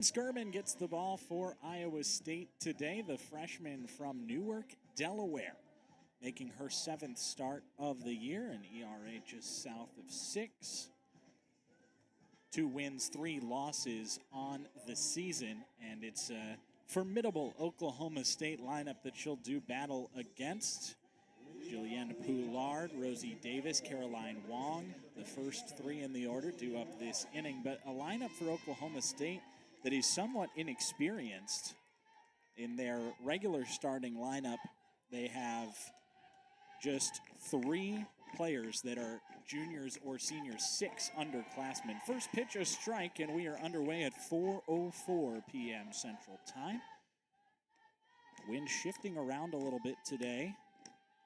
Skirman gets the ball for Iowa State today, the freshman from Newark, Delaware, making her 7th start of the year, an ERA just south of 6. 2 wins, 3 losses on the season, and it's a formidable Oklahoma State lineup that she'll do battle against. Julianne Poulard, Rosie Davis, Caroline Wong, the first 3 in the order due up this inning, but a lineup for Oklahoma State that is somewhat inexperienced. In their regular starting lineup, they have just 3 players that are juniors or seniors, 6 underclassmen. First pitch, a strike, and we are underway at 4:04 p.m. Central Time. Wind shifting around a little bit today.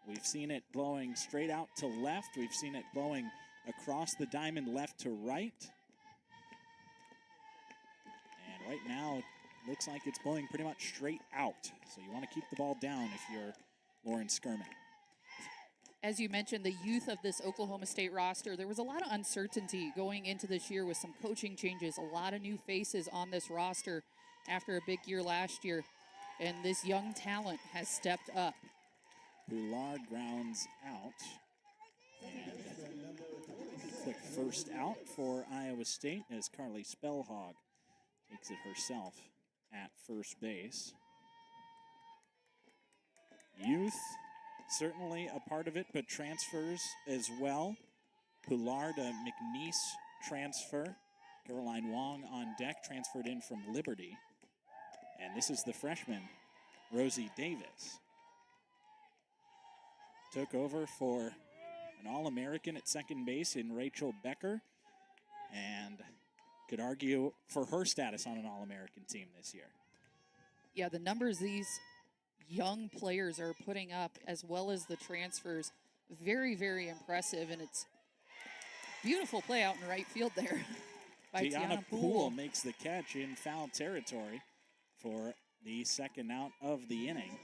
We've seen it blowing straight out to left. We've seen it blowing across the diamond left to right. And right now, it looks like it's blowing pretty much straight out. So you want to keep the ball down if you're Lauren Skirman. As you mentioned, the youth of this Oklahoma State roster, there was a lot of uncertainty going into this year with some coaching changes, a lot of new faces on this roster after a big year last year. And this young talent has stepped up. Poulard grounds out. And a quick first out for Iowa State as Carly Spellhog takes it herself at first base. Youth, certainly a part of it, but transfers as well. Poulard, a McNeese transfer. Caroline Wong on deck, transferred in from Liberty. And this is the freshman, Rosie Davis. Took over for an All-American at second base in Rachel Becker, and could argue for her status on an All-American team this year. Yeah, the numbers these young players are putting up, as well as the transfers, very, very impressive, and it's beautiful play out in right field there by Tiana Poole. Makes the catch in foul territory for the second out of the inning,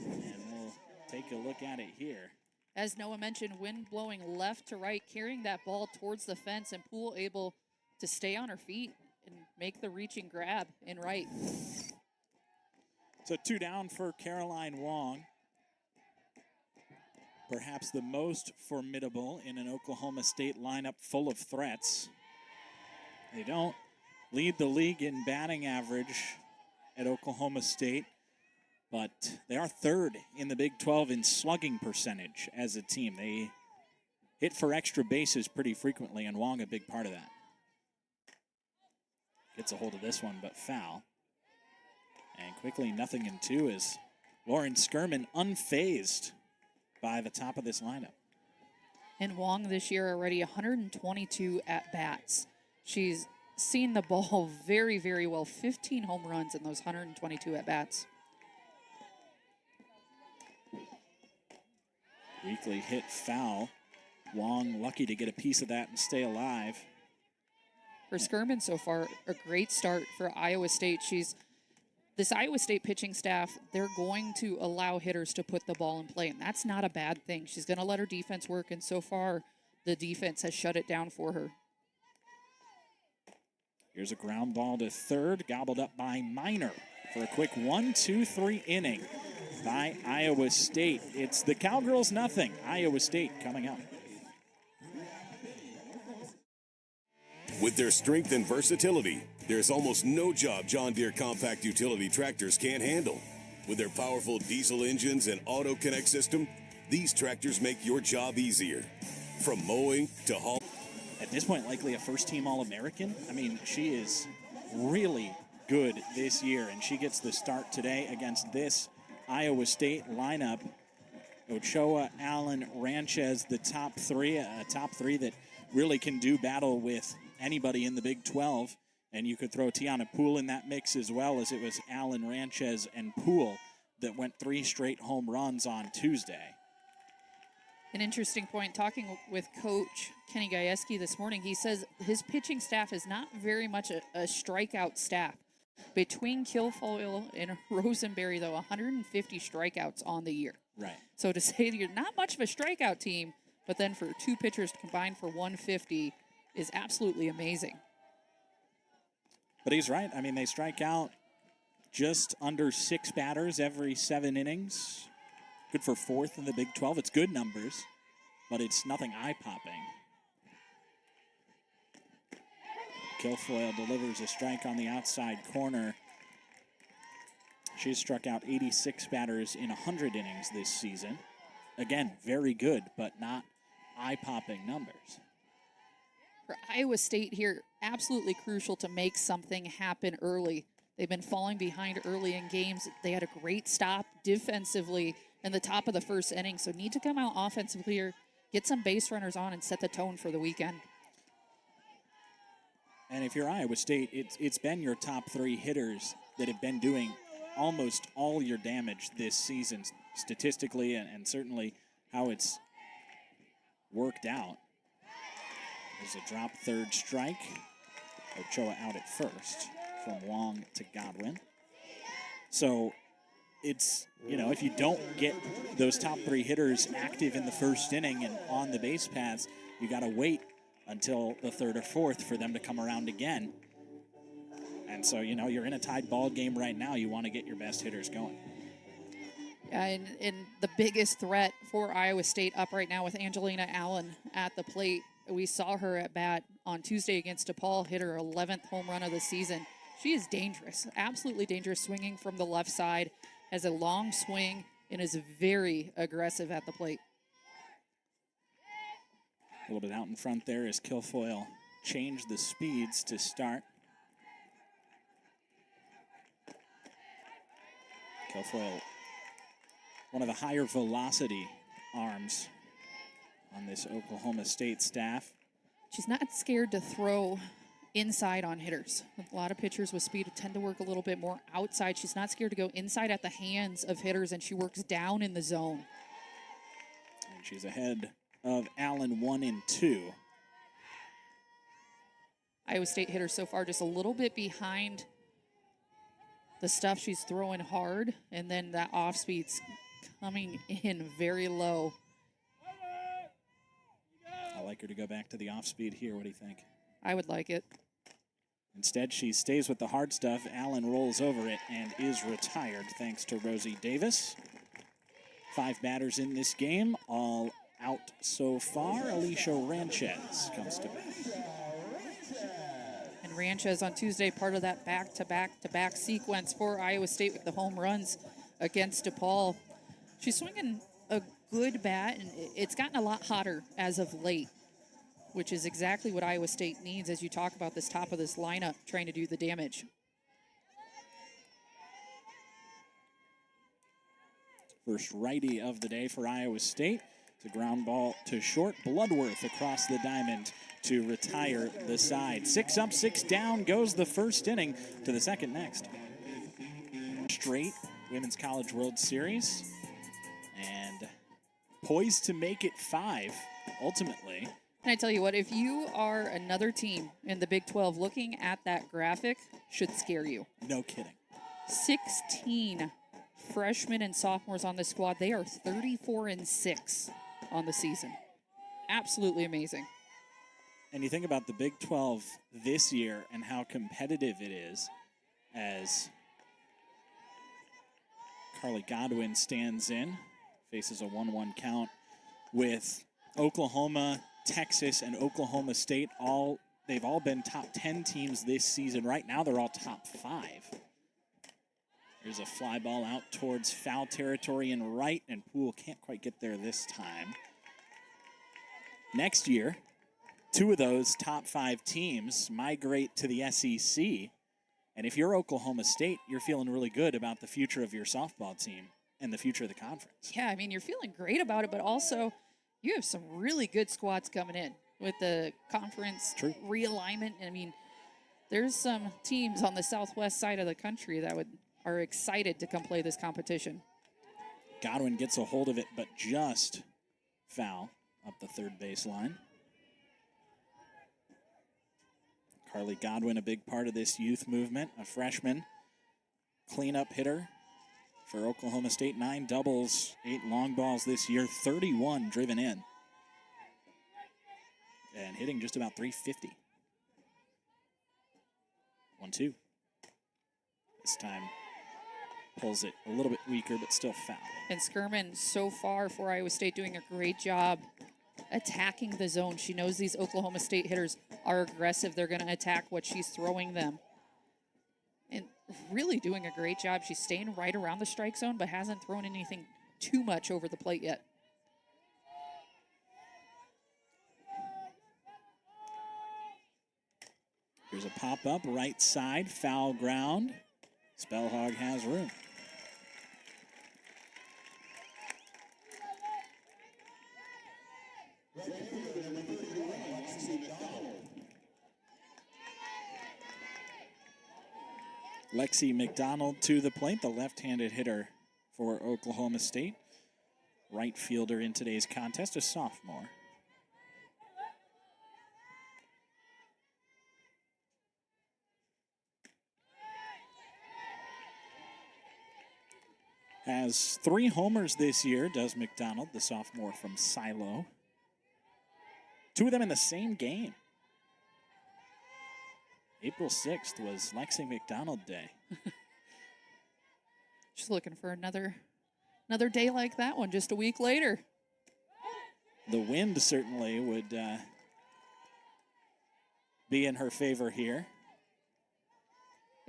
and we'll take a look at it here. As Noah mentioned, wind blowing left to right, carrying that ball towards the fence, and Poole able to stay on her feet and make the reaching grab in right. So 2 down for Caroline Wong. Perhaps the most formidable in an Oklahoma State lineup full of threats. They don't lead the league in batting average at Oklahoma State, but they are 3rd in the Big 12 in slugging percentage as a team. They hit for extra bases pretty frequently, and Wong a big part of that. Gets a hold of this one, but foul. And quickly, 0-2 as Lauren Skirman unfazed by the top of this lineup. And Wong this year already 122 at-bats. She's seen the ball very, very well. 15 home runs in those 122 at-bats. Weekly hit foul. Wong lucky to get a piece of that and stay alive. For Skirman so far, a great start for Iowa State. This Iowa State pitching staff, they're going to allow hitters to put the ball in play, and that's not a bad thing. She's going to let her defense work, and so far the defense has shut it down for her. Here's a ground ball to third, gobbled up by Minor for a quick 1-2-3 inning by Iowa State. It's the Cowgirls 0, Iowa State coming up. With their strength and versatility, there's almost no job John Deere compact utility tractors can't handle. With their powerful diesel engines and auto connect system, these tractors make your job easier. From mowing to haul. At this point, likely a first-team All-American. I mean, she is really good this year, and she gets the start today against this Iowa State lineup. Ochoa, Allen, Ranchez, the top 3, a top 3 that really can do battle with anybody in the Big 12. And you could throw Tiana Poole in that mix as well, as it was Allen, Ranchez, and Poole that went 3 straight home runs on Tuesday. An interesting point, talking with Coach Kenny Gajewski this morning, he says his pitching staff is not very much a strikeout staff. Between Kilfoyle and Rosenberry, though, 150 strikeouts on the year. Right. So to say that you're not much of a strikeout team, but then for 2 pitchers combined for 150 is absolutely amazing. But he's right. I mean, they strike out just under 6 batters every 7 innings. Good for 4th in the Big 12. It's good numbers, but it's nothing eye-popping. Kilfoyle delivers a strike on the outside corner. She's struck out 86 batters in 100 innings this season. Again, very good, but not eye-popping numbers. For Iowa State here, absolutely crucial to make something happen early. They've been falling behind early in games. They had a great stop defensively in the top of the first inning, so need to come out offensively here, get some base runners on, and set the tone for the weekend. And if you're Iowa State, it's been your top 3 hitters that have been doing almost all your damage this season, statistically and certainly how it's worked out. There's a drop, 3rd strike. Ochoa out at first from Wong to Godwin. So it's, if you don't get those top 3 hitters active in the first inning and on the base paths, you got to wait until the 3rd or 4th for them to come around again. And so, you're in a tied ball game right now. You want to get your best hitters going. And the biggest threat for Iowa State up right now with Angelina Allen at the plate. We saw her at bat on Tuesday against DePaul, hit her 11th home run of the season. She is dangerous, absolutely dangerous, swinging from the left side, has a long swing, and is very aggressive at the plate. A little bit out in front there as Kilfoyle changed the speeds to start. Kilfoyle, one of the higher velocity arms on this Oklahoma State staff. She's not scared to throw inside on hitters. A lot of pitchers with speed tend to work a little bit more outside. She's not scared to go inside at the hands of hitters, and she works down in the zone. And she's ahead of Allen 1-2. Iowa State hitters so far just a little bit behind the stuff she's throwing hard, and then that off speed's coming in very low. I like her to go back to the off speed here. What do you think? I would like it. Instead, she stays with the hard stuff. Allen rolls over it and is retired thanks to Rosie Davis. 5 batters in this game, all out so far. Alicia Ranchez comes to bat. And Ranchez on Tuesday, part of that back-to-back-to-back sequence for Iowa State with the home runs against DePaul. She's swinging a good bat, and it's gotten a lot hotter as of late, which is exactly what Iowa State needs as you talk about this top of this lineup trying to do the damage. First righty of the day for Iowa State. It's a ground ball to short. Bloodworth across the diamond to retire the side. 6 up, 6 down goes the first inning. To the second next. Straight Women's College World Series. And poised to make it 5, ultimately. And I tell you what, if you are another team in the Big 12, looking at that graphic should scare you. No kidding. 16 freshmen and sophomores on the squad. They are 34-6 on the season. Absolutely amazing. And you think about the Big 12 this year and how competitive it is as Carly Godwin stands in, faces a 1-1 count with Oklahoma, Texas, and Oklahoma State. They've all been top 10 teams this season. Right now, they're all top 5. There's a fly ball out towards foul territory and right, and Poole can't quite get there this time. Next year, 2 of those top 5 teams migrate to the SEC. And if you're Oklahoma State, you're feeling really good about the future of your softball team and the future of the conference. Yeah, I mean, you're feeling great about it, but also you have some really good squads coming in with the conference realignment. I mean, there's some teams on the southwest side of the country that are excited to come play this competition. Godwin gets a hold of it, but just foul up the third baseline. Carly Godwin, a big part of this youth movement, a freshman cleanup hitter for Oklahoma State. 9 doubles, 8 long balls this year, 31 driven in. And hitting just about 350. 1-2. This time pulls it a little bit weaker, but still foul. And Skirman, so far for Iowa State, doing a great job attacking the zone. She knows these Oklahoma State hitters are aggressive. They're going to attack what she's throwing them. And really doing a great job. She's staying right around the strike zone, but hasn't thrown anything too much over the plate yet. Here's a pop-up, right side, foul ground. Spellhog has room. Lexi McDonald to the plate, the left-handed hitter for Oklahoma State. Right fielder in today's contest, a sophomore. Has 3 homers this year, does McDonald, the sophomore from Silo. 2 of them in the same game. April 6th was Lexi McDonald Day. Just looking for another day like that one, just a week later. The wind certainly would be in her favor here.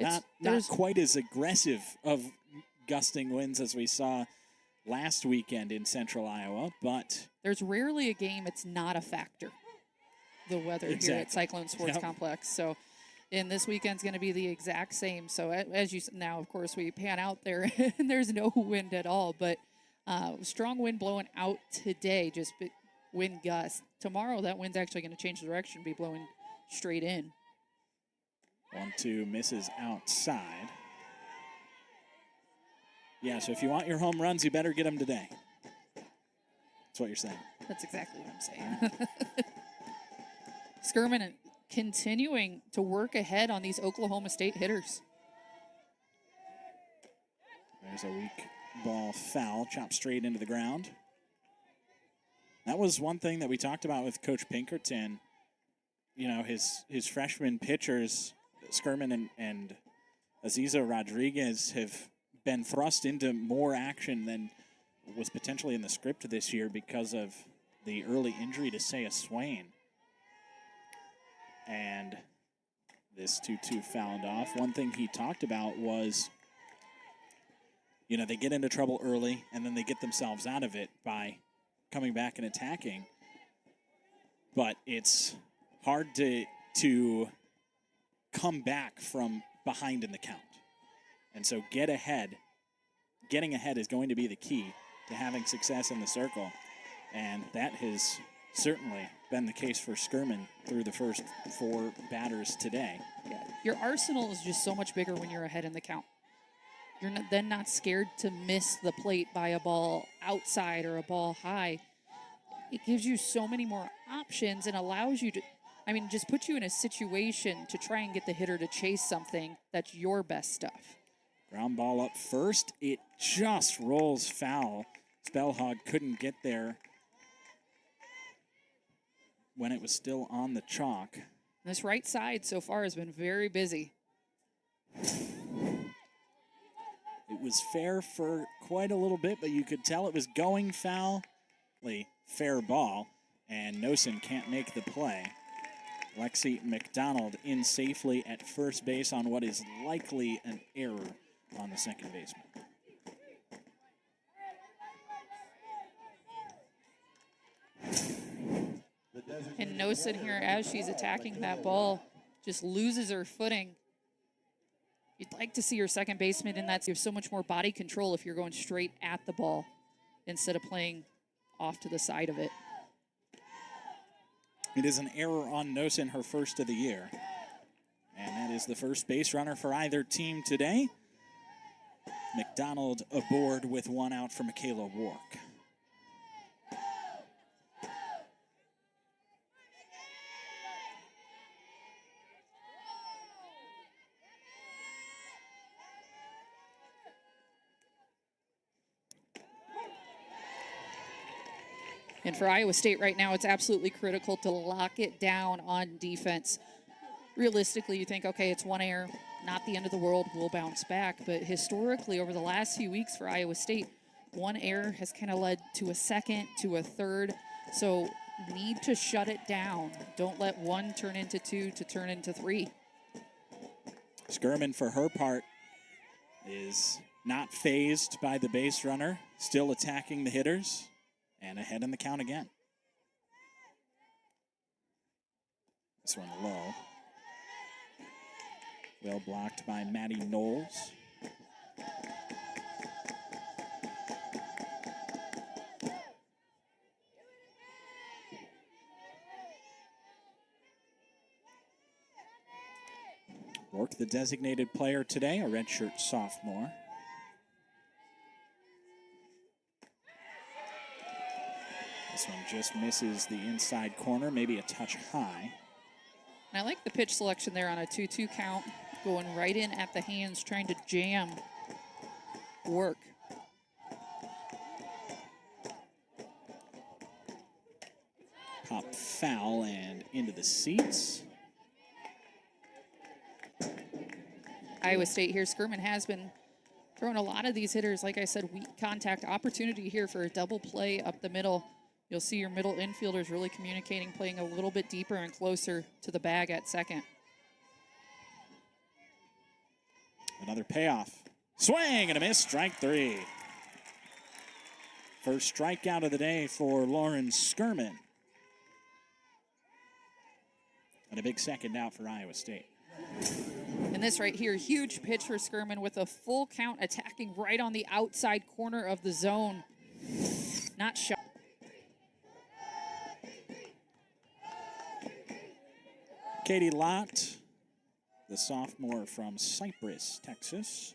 Not quite as aggressive of gusting winds as we saw last weekend in central Iowa, but there's rarely a game it's not a factor, the weather here at Cyclone Sports Complex. So, and this weekend's going to be the exact same. So as you now, of course, we pan out there and there's no wind at all, but strong wind blowing out today, just wind gusts. Tomorrow, that wind's actually going to change direction, be blowing straight in. 1-2 misses outside. Yeah, so if you want your home runs, you better get them today. That's what you're saying. That's exactly what I'm saying. Skirman continuing to work ahead on these Oklahoma State hitters. There's a weak ball foul, chopped straight into the ground. That was one thing that we talked about with Coach Pinkerton. You know, his freshman pitchers, Skirman and Aziza Rodriguez, have been thrust into more action than was potentially in the script this year because of the early injury to Saya Swain. And this 2-2 fouled off. One thing he talked about was, you know, they get into trouble early and then they get themselves out of it by coming back and attacking. But it's hard to come back from behind in the count. And so getting ahead is going to be the key to having success in the circle. And that has certainly been the case for Skirman through the first 4 batters today. Yeah, your arsenal is just so much bigger when you're ahead in the count. You're then not scared to miss the plate by a ball outside or a ball high. It gives you so many more options and allows you to, just puts you in a situation to try and get the hitter to chase something that's your best stuff. Ground ball up first. It just rolls foul. Spellhog couldn't get there when it was still on the chalk. This right side so far has been very busy. It was fair for quite a little bit, but you could tell it was going foul. Fair ball, and Nosen can't make the play. Lexi McDonald in safely at first base on what is likely an error on the second baseman. And Nosen here, as she's attacking that ball, just loses her footing. You'd like to see your second baseman in that. You have so much more body control if you're going straight at the ball instead of playing off to the side of it. It is an error on Nosen, her first of the year. And that is the first base runner for either team today. McDonald aboard with 1 out for Michaela Wark. And for Iowa State right now, it's absolutely critical to lock it down on defense. realistically, you think, okay, it's one error, not the end of the world, we'll bounce back. But historically, over the last few weeks for Iowa State, one error has kind of led to a second, to a third. So need to shut it down. Don't let one turn into two to turn into three. Skirman, for her part, is not fazed by the base runner, still attacking the hitters, and ahead in the count again. This one low. Well blocked by Maddie Knowles. Rourke, the designated player today, a redshirt sophomore. This one just misses the inside corner, maybe a touch high. And I like the pitch selection there on a 2-2 count, going right in at the hands, trying to jam work. Pop foul and into the seats. Iowa State here, Skirman has been throwing a lot of these hitters, like I said, weak contact opportunity here for a double play up the middle. You'll see your middle infielders really communicating, playing a little bit deeper and closer to the bag at second. Another payoff. Swing and a miss, strike three. First strikeout of the day for Lauren Skirman. And a big second out for Iowa State. And this right here, huge pitch for Skirman with a full count attacking right on the outside corner of the zone. Not shot. Katie Lott, the sophomore from Cypress, Texas.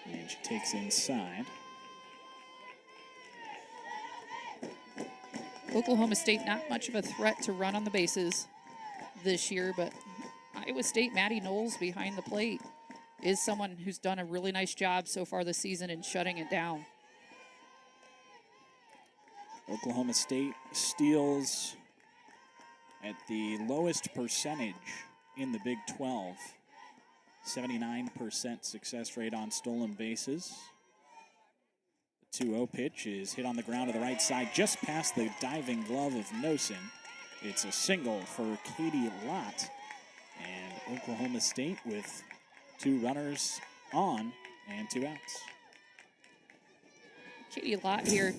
And she takes inside. Oklahoma State, not much of a threat to run on the bases this year, but Iowa State, Maddie Knowles behind the plate is someone who's done a really nice job so far this season in shutting it down. Oklahoma State steals at the lowest percentage in the Big 12. 79% success rate on stolen bases. The 2-0 pitch is hit on the ground to the right side, just past the diving glove of Nosen. It's a single for Katie Lott. And Oklahoma State with 2 runners on and 2 outs. Katie Lott here,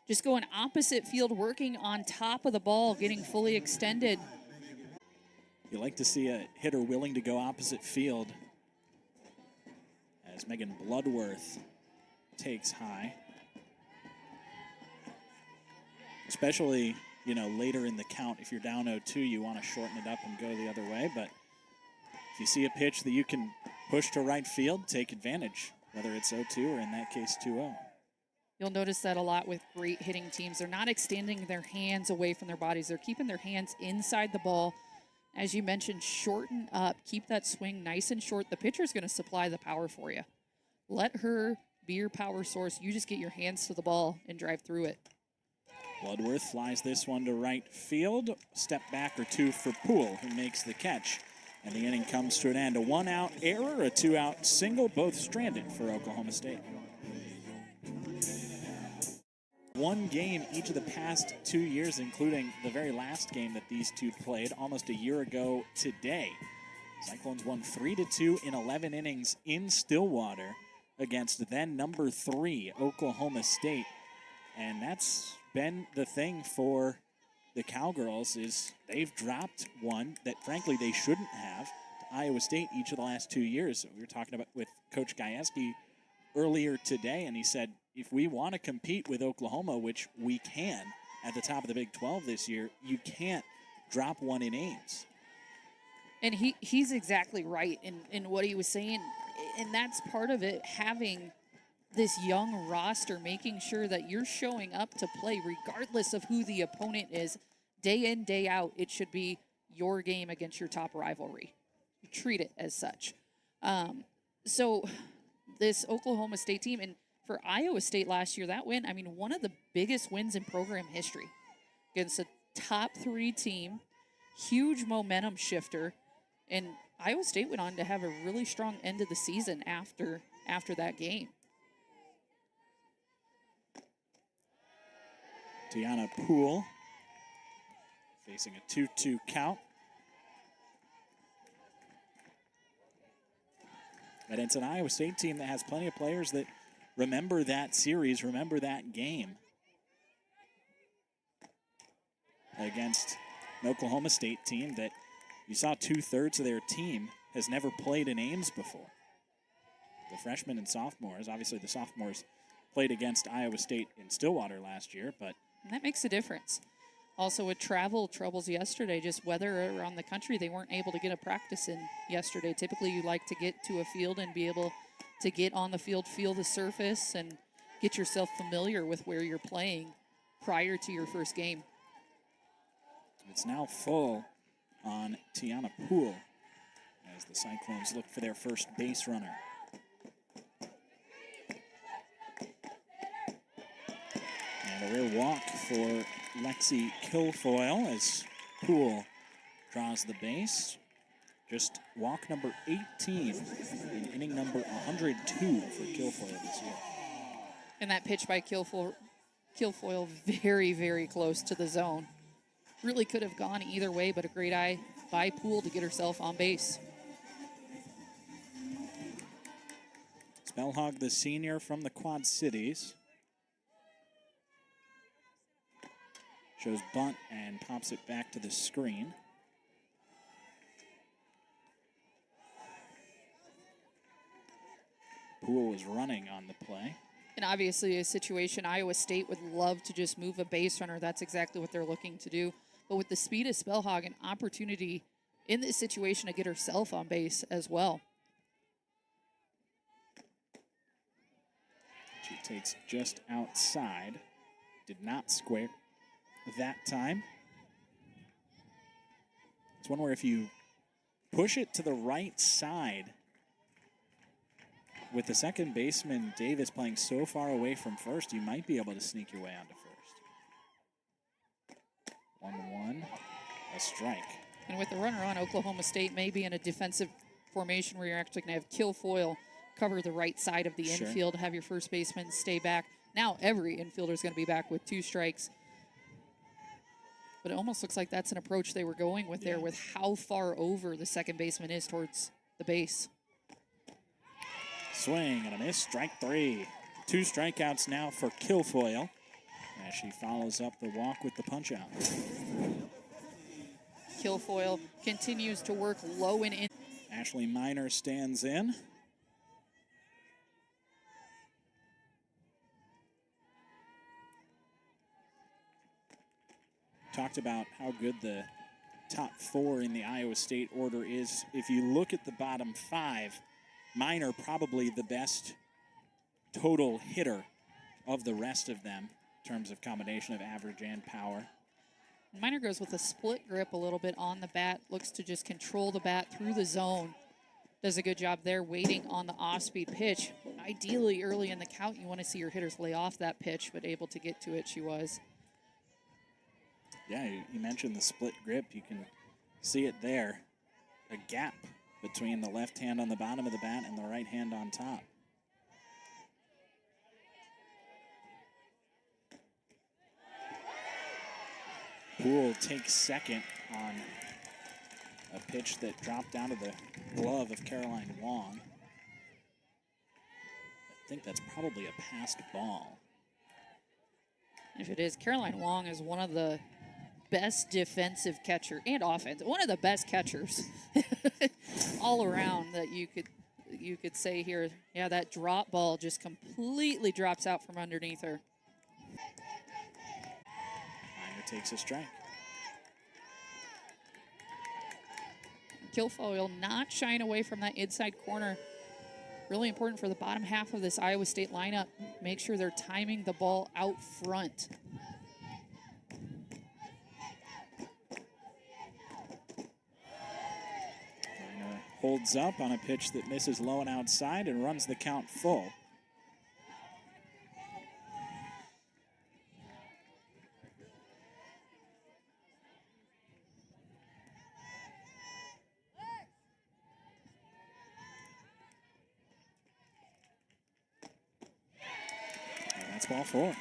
just going opposite field, working on top of the ball, getting fully extended. You like to see a hitter willing to go opposite field as Megan Bloodworth takes high. Especially, you know, later in the count, if you're down 0-2, you want to shorten it up and go the other way. But if you see a pitch that you can push to right field, take advantage, whether it's 0-2 or in that case 2-0. You'll notice that a lot with great hitting teams. They're not extending their hands away from their bodies. They're keeping their hands inside the ball. As you mentioned, shorten up, keep that swing nice and short. The pitcher's going to supply the power for you. Let her be your power source. You just get your hands to the ball and drive through it. Bloodworth flies this one to right field. Step back or 2 for Poole, who makes the catch. And the inning comes to an end. A 1-out error, a 2-out single, both stranded for Oklahoma State. One game each of the past 2 years, including the very last game that these two played almost a year ago today. Cyclones won 3-2 in 11 innings in Stillwater against then number 3 Oklahoma State. And that's been the thing for the Cowgirls, is they've dropped one that frankly they shouldn't have to Iowa State each of the last 2 years. We were talking about with Coach Gajewski earlier today, and he said if we want to compete with Oklahoma, which we can at the top of the Big 12 this year, you can't drop one in Ames. And he's exactly right in what he was saying, and that's part of it, having this young roster, making sure that you're showing up to play regardless of who the opponent is. Day in, day out, it should be your game against your top rivalry. treat it as such. So this Oklahoma State team, and for Iowa State last year, that win, I mean, one of the biggest wins in program history against a top 3 team, huge momentum shifter, and Iowa State went on to have a really strong end of the season after that game. Tiana Poole facing a 2-2 count. But it's an Iowa State team that has plenty of players that remember that series, remember that game against an Oklahoma State team that you saw 2/3 of their team has never played in Ames before. The freshmen and sophomores, obviously the sophomores played against Iowa State in Stillwater last year, but and that makes a difference. Also with travel troubles yesterday, just weather around the country, they weren't able to get a practice in yesterday. Typically you like to get to a field and be able to get on the field, feel the surface, and get yourself familiar with where you're playing prior to your first game. It's now full on Tiana Poole as the Cyclones look for their first base runner. And a rear walk for Lexi Kilfoyle as Poole draws the base. Just walk number 18 in inning number 102 for Kilfoyle this year. And that pitch by Kilfoyle very, very close to the zone. Really could have gone either way, but a great eye by Poole to get herself on base. Spellhog, the senior from the Quad Cities, shows bunt and pops it back to the screen. Poole was running on the play. And obviously a situation Iowa State would love to just move a base runner. That's exactly what they're looking to do. But with the speed of Spellhog, an opportunity in this situation to get herself on base as well. She takes just outside. Did not square that time. It's one where if you push it to the right side, with the second baseman, Davis, playing so far away from first, you might be able to sneak your way onto first. 1-1, a strike. And with the runner on, Oklahoma State may be in a defensive formation where you're actually going to have Kilfoyle cover the right side of the infield, have your first baseman stay back. Now every infielder is going to be back with 2 strikes. But it almost looks like that's an approach they were going with there, with how far over the second baseman is towards the base. Swing and a miss, strike 3. 2 strikeouts now for Kilfoyle as she follows up the walk with the punch-out. Kilfoyle continues to work low and in. Ashley Miner stands in. Talked about how good the top 4 in the Iowa State order is. If you look at the bottom 5, Miner probably the best total hitter of the rest of them in terms of combination of average and power. Miner goes with a split grip a little bit on the bat, looks to just control the bat through the zone. Does a good job there waiting on the off-speed pitch. Ideally, early in the count, you want to see your hitters lay off that pitch, but able to get to it, she was. Yeah, you mentioned the split grip. You can see it there. A gap between the left hand on the bottom of the bat and the right hand on top. Poole takes second on a pitch that dropped down to the glove of Caroline Wong. I think that's probably a passed ball. If it is, Caroline Wong is one of the best defensive catcher and offense, one of the best catchers all around that you could say here. Yeah, that drop ball just completely drops out from underneath her. Miner takes a strike. Kilfoyle not shying away from that inside corner. Really important for the bottom half of this Iowa State lineup. Make sure they're timing the ball out front. holds up on a pitch that misses low and outside and runs the count full. And that's ball 4.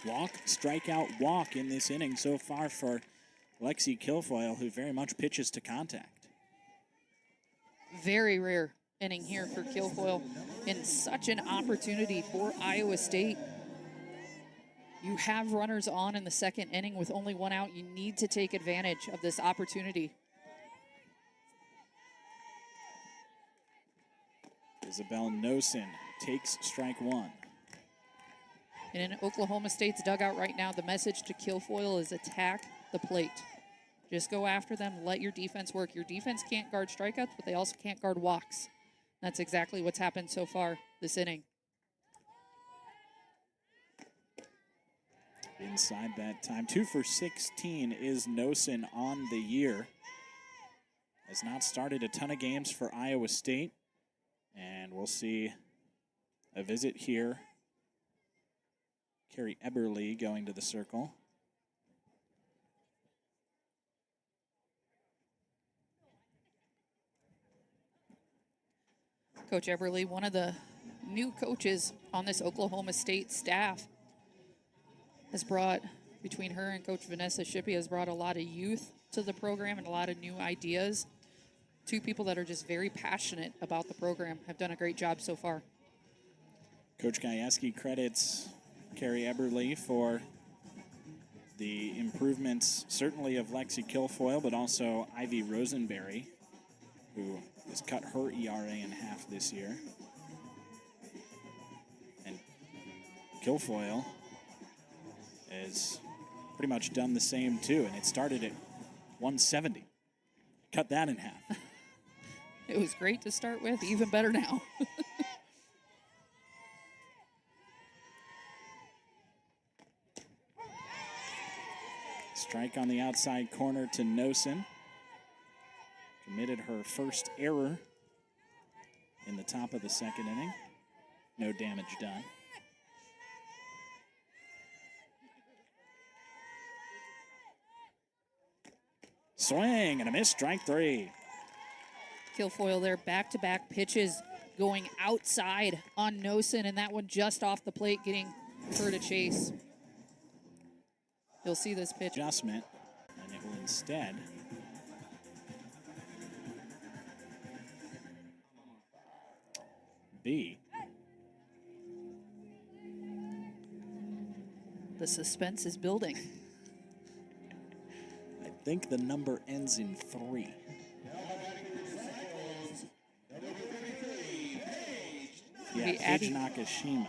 Walk, strikeout, walk in this inning so far for Lexi Kilfoyle, who very much pitches to contact. Very rare inning here for Kilfoyle, and such an opportunity for Iowa State. You have runners on in the second inning with only 1 out. You need to take advantage of this opportunity. Isabel Nosen takes strike 1. And in Oklahoma State's dugout right now, the message to Kilfoyle is attack the plate. Just go after them, let your defense work. Your defense can't guard strikeouts, but they also can't guard walks. That's exactly what's happened so far this inning. Inside that time. 2 for 16 is Nosen on the year. Has not started a ton of games for Iowa State. And we'll see a visit here. Carrie Eberly going to the circle. Coach Eberly, one of the new coaches on this Oklahoma State staff, has brought, between her and Coach Vanessa Shippey, has brought a lot of youth to the program and a lot of new ideas. 2 people that are just very passionate about the program, have done a great job so far. Coach Gajewski credits Carrie Eberly for the improvements, certainly of Lexi Kilfoyle, but also Ivy Rosenberry, who has cut her ERA in half this year. And Kilfoyle has pretty much done the same too, and it started at 170. Cut that in half. It was great to start with, even better now. Strike on the outside corner to Nosen. Committed her first error in the top of the second inning. No damage done. Swing and a miss, strike 3. Kilfoyle there, back-to-back pitches going outside on Nosen, and that one just off the plate, getting her to chase. You'll see this pitch. Adjustment, and it will instead be. The suspense is building. I think the number ends in 3. Yeah, Paige Nakashima.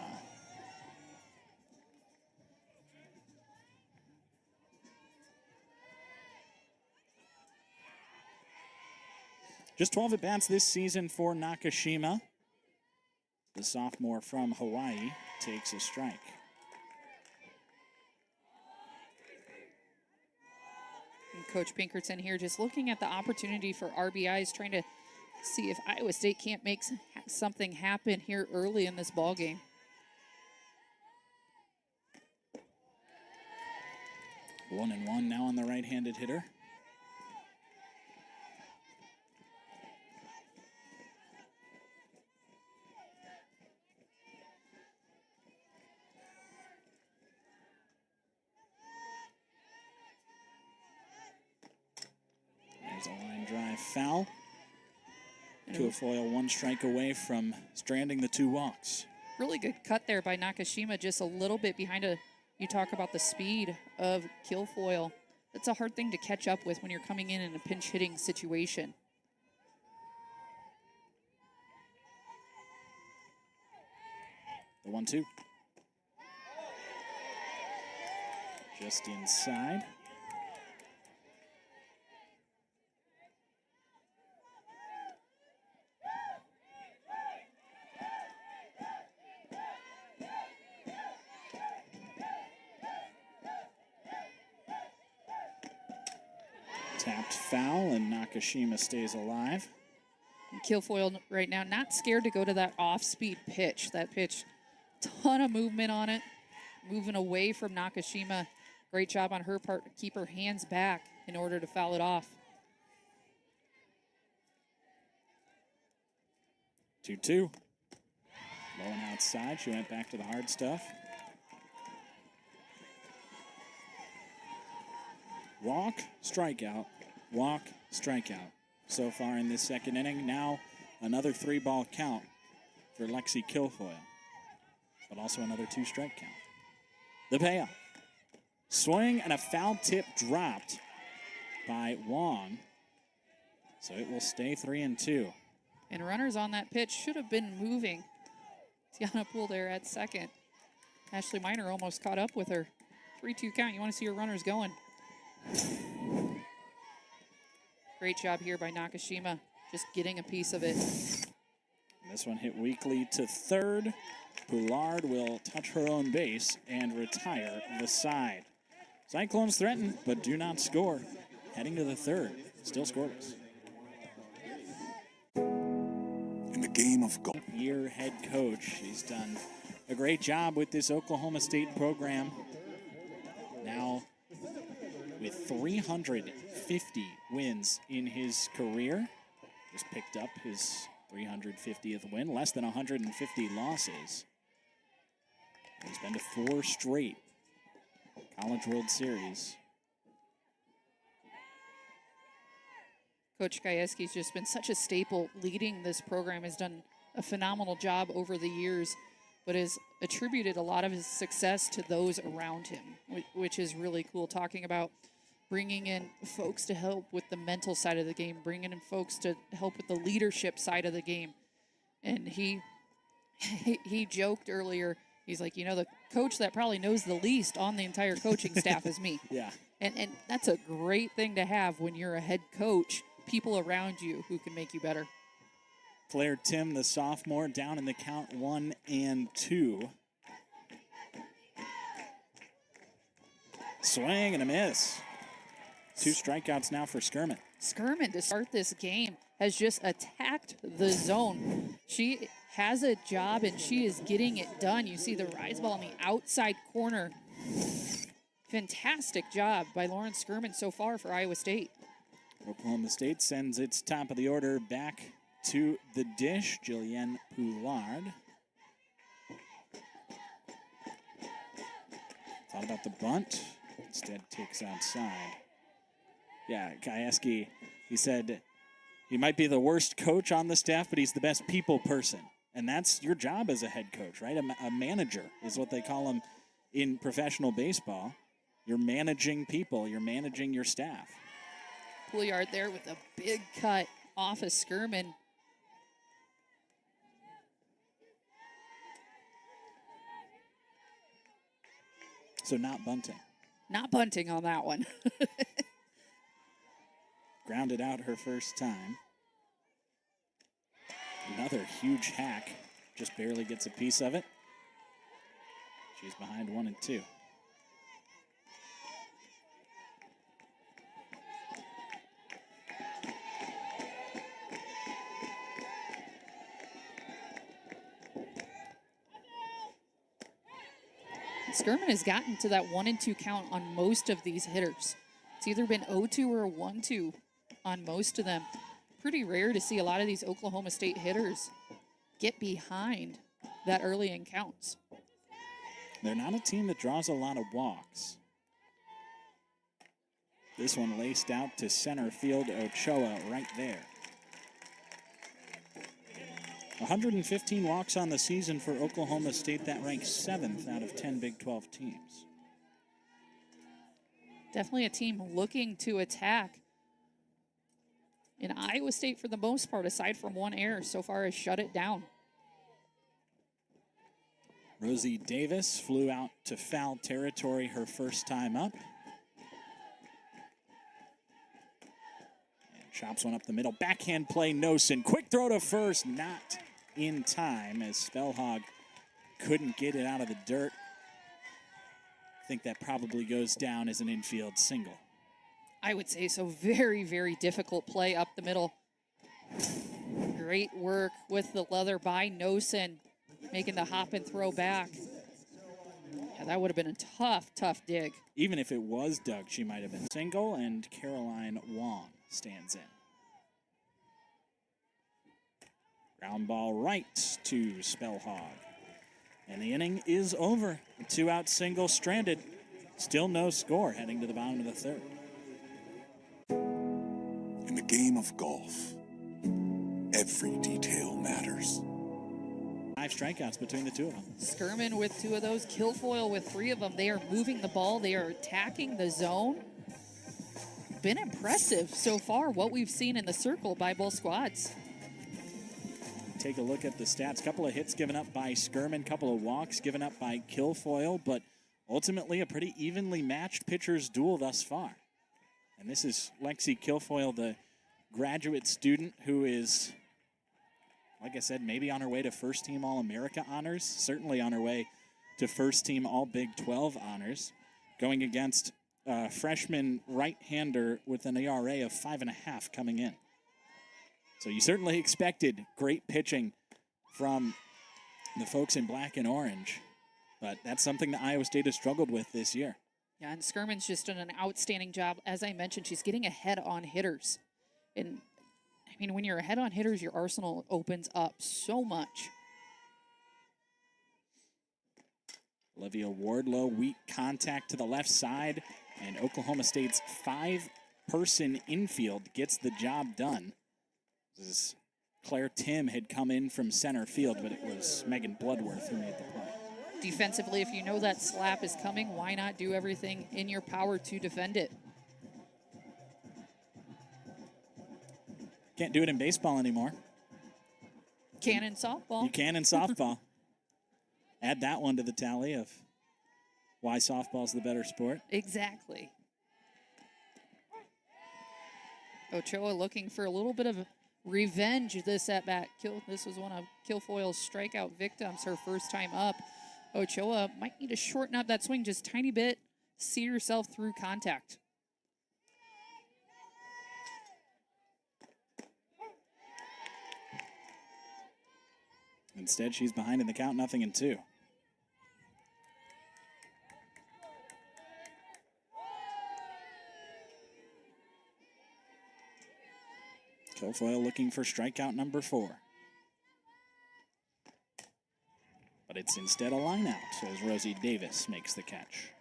Just 12 at-bats this season for Nakashima. The sophomore from Hawaii takes a strike. And Coach Pinkerton here just looking at the opportunity for RBIs, trying to see if Iowa State can't make something happen here early in this ball game. 1-1 now on the right-handed hitter. There's a line drive foul. Kilfoyle 1 strike away from stranding the 2 walks. Really good cut there by Nakashima, just a little bit behind you talk about the speed of Kilfoyle. That's a hard thing to catch up with when you're coming in a pinch hitting situation. The 1-2. Just inside. Tapped foul, and Nakashima stays alive. And Kilfoyle right now not scared to go to that off-speed pitch. That pitch, ton of movement on it, moving away from Nakashima. Great job on her part to keep her hands back in order to foul it off. 2-2. Low and outside. She went back to the hard stuff. Walk, strikeout, walk, strikeout. So far in this second inning. Now another 3-ball count for Lexi Kilfoyle, but also another 2-strike count. The payoff. Swing and a foul tip dropped by Wong. So it will stay 3-2. And runners on that pitch should have been moving. Tiana Poole there at second. Ashley Miner almost caught up with her. 3-2 count. You want to see your runners going. Great job here by Nakashima, just getting a piece of it. This one hit weakly to third. Poulard will touch her own base and retire the side. Cyclones threaten, but do not score. Heading to the third, still scoreless. In the game of golf. Year head coach. He's done a great job with this Oklahoma State program. Now with 350 wins in his career. Just picked up his 350th win, less than 150 losses. He's been to 4 straight College World Series. Coach Gajewski's just been such a staple leading this program, has done a phenomenal job over the years, but has attributed a lot of his success to those around him, which is really cool. Talking about bringing in folks to help with the mental side of the game, bringing in folks to help with the leadership side of the game. And he joked earlier, he's like, you know, the coach that probably knows the least on the entire coaching staff is me. Yeah. And that's a great thing to have when you're a head coach, people around you who can make you better. Claire Tim, the sophomore, down in the count 1-2. Swing and a miss. 2 strikeouts now for Skirman. Skirman, to start this game, has just attacked the zone. She has a job, and she is getting it done. You see the rise ball on the outside corner. Fantastic job by Lauren Skirman so far for Iowa State. Oklahoma State sends its top of the order back to the dish. Jillian Poulard. Thought about the bunt. Instead takes outside. Yeah, Gajewski, he said he might be the worst coach on the staff, but he's the best people person. And that's your job as a head coach, right? A manager is what they call him in professional baseball. You're managing people. You're managing your staff. Pouliard there with a big cut off of Skirman. So not bunting. Not bunting on that one. Grounded out her first time. Another huge hack. Just barely gets a piece of it. She's behind 1-2. Skirman has gotten to that 1-2 count on most of these hitters. It's either been 0-2 or 1-2 on most of them. Pretty rare to see a lot of these Oklahoma State hitters get behind that early in counts. They're not a team that draws a lot of walks. This one laced out to center field. Ochoa right there. 115 walks on the season for Oklahoma State. That ranks 7th out of 10 Big 12 teams. Definitely a team looking to attack. And Iowa State, for the most part, aside from one error, so far has shut it down. Rosie Davis flew out to foul territory her first time up. And chops one up the middle. Backhand play, Nosen. Quick throw to first, not in time as Spellhog couldn't get it out of the dirt. I think that probably goes down as an infield single. I would say so. Very, very difficult play up the middle. Great work with the leather by Nosen, making the hop and throw back. Yeah, that would have been a tough, tough dig. Even if it was dug, she might have been single, and Caroline Wong stands in. Ground ball right to Spellhog. And the inning is over. A 2-out single stranded. Still no score heading to the bottom of the third. In the game of golf, every detail matters. 5 strikeouts between the two of them. Skirman with 2 of those, Kilfoyle with 3 of them. They are moving the ball. They are attacking the zone. Been impressive so far, what we've seen in the circle by both squads. Take a look at the stats. Couple of hits given up by Skirman, couple of walks given up by Kilfoyle, but ultimately a pretty evenly matched pitcher's duel thus far. And this is Lexi Kilfoyle, the graduate student who is, like I said, maybe on her way to first-team All-America honors, certainly on her way to first-team All-Big 12 honors, going against a freshman right-hander with an ERA of 5.5 coming in. So you certainly expected great pitching from the folks in black and orange, but that's something that Iowa State has struggled with this year. Yeah, and Skirman's just done an outstanding job. As I mentioned, she's getting ahead on hitters. And, I mean, when you're ahead on hitters, your arsenal opens up so much. Olivia Wardlow, weak contact to the left side, and Oklahoma State's 5-person infield gets the job done. This is Claire Tim had come in from center field, but it was Megan Bloodworth who made the play. Defensively, if you know that slap is coming, why not do everything in your power to defend it? Can't do it in baseball anymore. Can in softball. You can in softball. Add that one to the tally of why softball's the better sport. Exactly. Ochoa looking for a little bit of revenge this at bat. This was one of Kilfoyle's strikeout victims, her first time up. Ochoa might need to shorten up that swing just a tiny bit, see herself through contact. Instead, she's behind in the count, 0-2. Kilfoyle looking for strikeout number 4. But it's instead a line out as Rosie Davis makes the catch.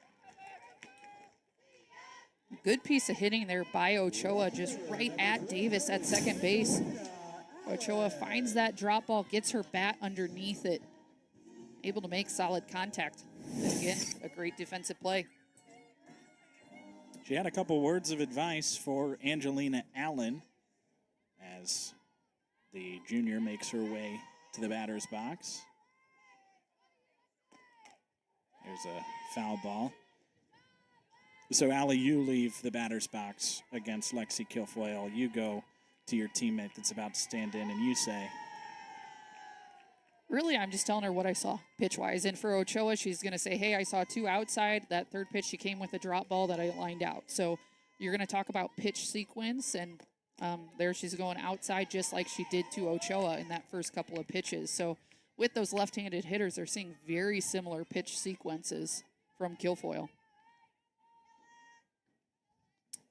Good piece of hitting there by Ochoa, just right at Davis at second base. Ochoa finds that drop ball, gets her bat underneath it, able to make solid contact. And again, a great defensive play. She had a couple words of advice for Angelina Allen as the junior makes her way to the batter's box. There's a foul ball. So, Allie, you leave the batter's box against Lexi Kilfoyle. You go to your teammate that's about to stand in, and you say, really, I'm just telling her what I saw pitch-wise. And for Ochoa, she's going to say, hey, I saw 2 outside. That third pitch, she came with a drop ball that I lined out. So you're going to talk about pitch sequence, and there she's going outside just like she did to Ochoa in that first couple of pitches. So with those left-handed hitters, they're seeing very similar pitch sequences from Kilfoyle.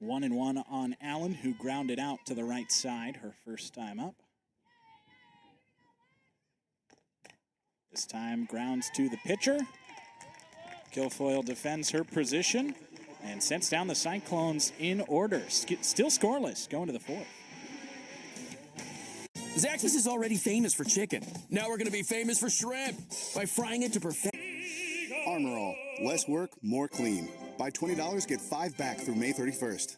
1-1 on Allen, who grounded out to the right side her first time up. This time grounds to the pitcher. Kilfoyle defends her position and sets down the Cyclones in order. Still scoreless, going to the 4th. Zaxby's is already famous for chicken. Now we're going to be famous for shrimp by frying it to perfection. Armor All. Less work, more clean. Buy $20, get 5 back through May 31st.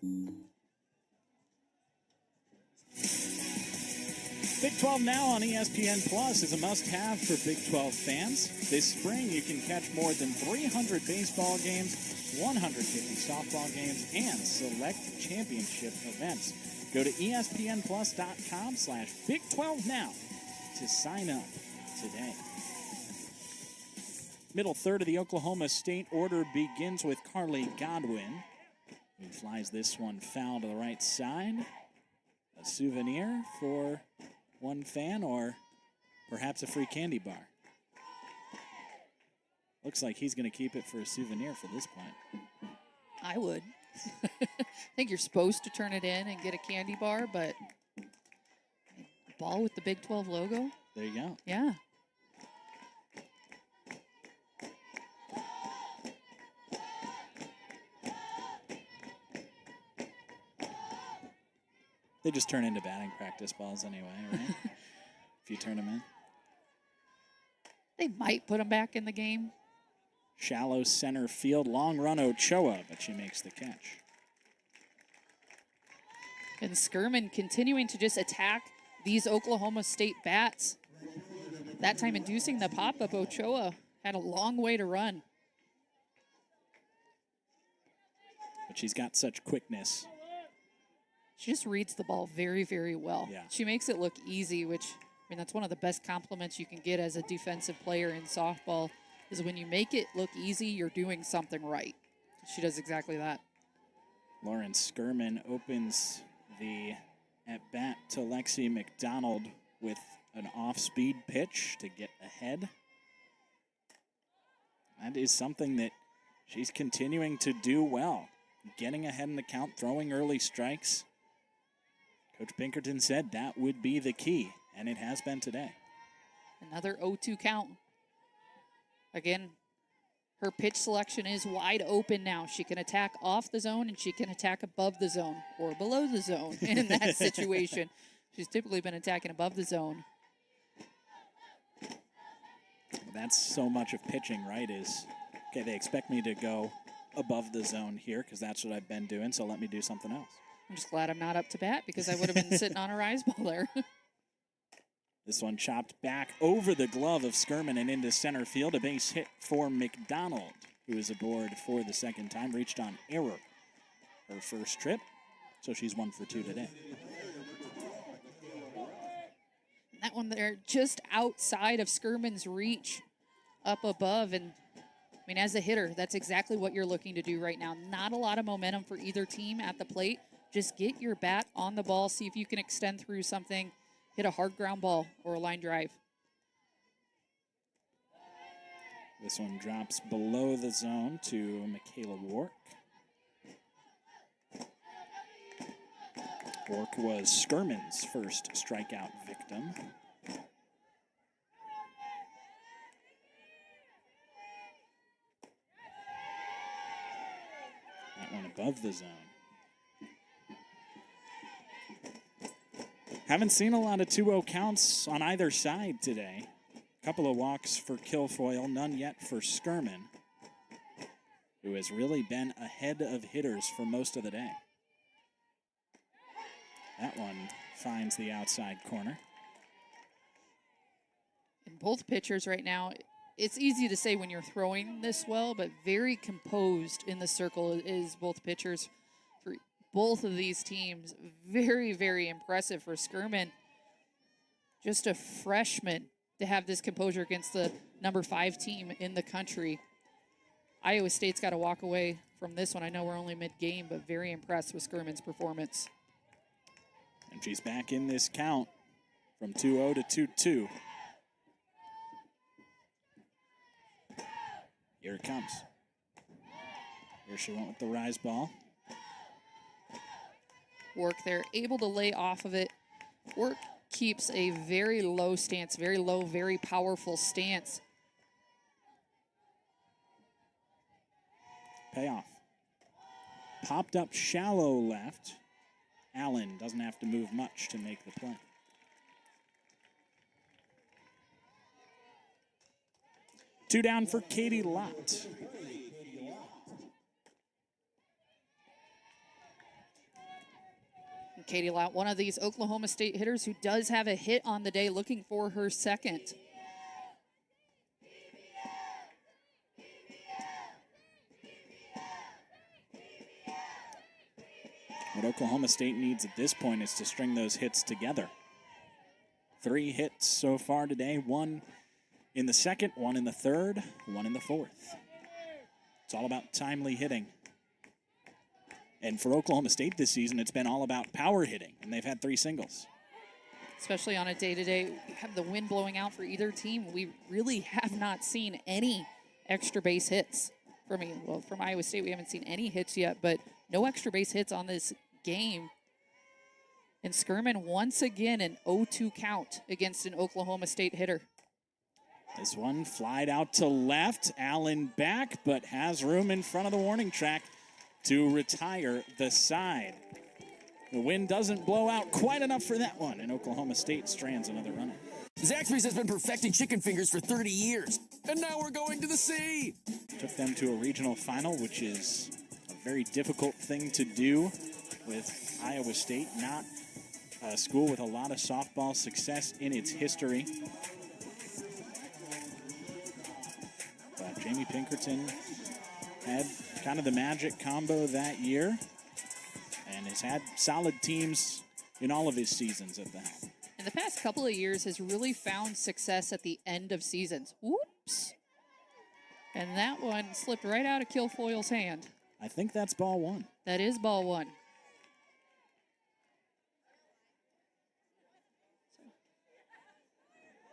Big 12 Now on ESPN Plus is a must-have for Big 12 fans. This spring, you can catch more than 300 baseball games, 150 softball games, and select championship events. Go to ESPNplus.com/Big12Now to sign up today. Middle third of the Oklahoma State order begins with Carly Godwin. He flies this one foul to the right side. A souvenir for one fan, or perhaps a free candy bar. Looks like he's going to keep it for a souvenir for this point. I would. I think you're supposed to turn it in and get a candy bar, but ball with the Big 12 logo. There you go. Yeah. They just turn into batting practice balls anyway, right? If you turn them in. They might put them back in the game. Shallow center field, long run Ochoa, but she makes the catch. And Skirman continuing to just attack these Oklahoma State bats. That time inducing the pop-up. Ochoa had a long way to run. But she's got such quickness. She just reads the ball very, very well. Yeah. She makes it look easy, which, I mean, that's one of the best compliments you can get as a defensive player in softball, is when you make it look easy, you're doing something right. She does exactly that. Lauren Skirman opens the at-bat to Lexi McDonald with an off-speed pitch to get ahead. That is something that she's continuing to do well. Getting ahead in the count, throwing early strikes. Coach Pinkerton said that would be the key, and it has been today. Another 0-2 count. Again, her pitch selection is wide open now. She can attack off the zone, and she can attack above the zone or below the zone in that situation. She's typically been attacking above the zone. That's so much of pitching, right? Is, okay, they expect me to go above the zone here because that's what I've been doing, so let me do something else. I'm just glad I'm not up to bat because I would have been sitting on a rise ball there. This one chopped back over the glove of Skirman and into center field. A base hit for McDonald, who is aboard for the second time. Reached on error her first trip, so she's 1 for 2 today. That one there just outside of Skirman's reach up above. And, I mean, as a hitter, that's exactly what you're looking to do right now. Not a lot of momentum for either team at the plate. Just get your bat on the ball, see if you can extend through something, hit a hard ground ball or a line drive. This one drops below the zone to Michaela Wark. Wark was Skirman's first strikeout victim. That one above the zone. Haven't seen a lot of 2-0 counts on either side today. A couple of walks for Kilfoyle, none yet for Skirman, who has really been ahead of hitters for most of the day. That one finds the outside corner. And both pitchers right now, it's easy to say when you're throwing this well, but very composed in the circle is both pitchers. For both of these teams, very, very impressive for Skirman. Just a freshman to have this composure against the number 5 team in the country. Iowa State's got to walk away from this one. I know we're only mid-game, but very impressed with Skirman's performance. And she's back in this count from 2-0 to 2-2. Here it comes. Here she went with the rise ball. Work there, able to lay off of it. Work keeps a very low stance, very low, very powerful stance. Payoff. Popped up shallow left. Allen doesn't have to move much to make the play. Two down for Katie Lott. Katie Lott, one of these Oklahoma State hitters who does have a hit on the day, looking for her second. What Oklahoma State needs at this point is to string those hits together. 3 hits so far today, 1 in the second, 1 in the third, 1 in the fourth. It's all about timely hitting. And for Oklahoma State this season, it's been all about power hitting, and they've had 3 singles. Especially on a day-to-day, we have the wind blowing out for either team. We really have not seen any extra base hits from Iowa State. We haven't seen any hits yet, but no extra base hits on this game. And Skirman once again an 0-2 count against an Oklahoma State hitter. This one flied out to left. Allen back, but has room in front of the warning track to retire the side. The wind doesn't blow out quite enough for that one, and Oklahoma State strands another runner. Zaxby's has been perfecting chicken fingers for 30 years, and now we're going to the sea. Took them to a regional final, which is a very difficult thing to do with Iowa State, not a school with a lot of softball success in its history. But Jamie Pinkerton had kind of the magic combo that year and has had solid teams in all of his seasons at the helm. In the past couple of years has really found success at the end of seasons. Whoops. And that one slipped right out of Kilfoyle's hand. I think that's ball 1. That is ball 1.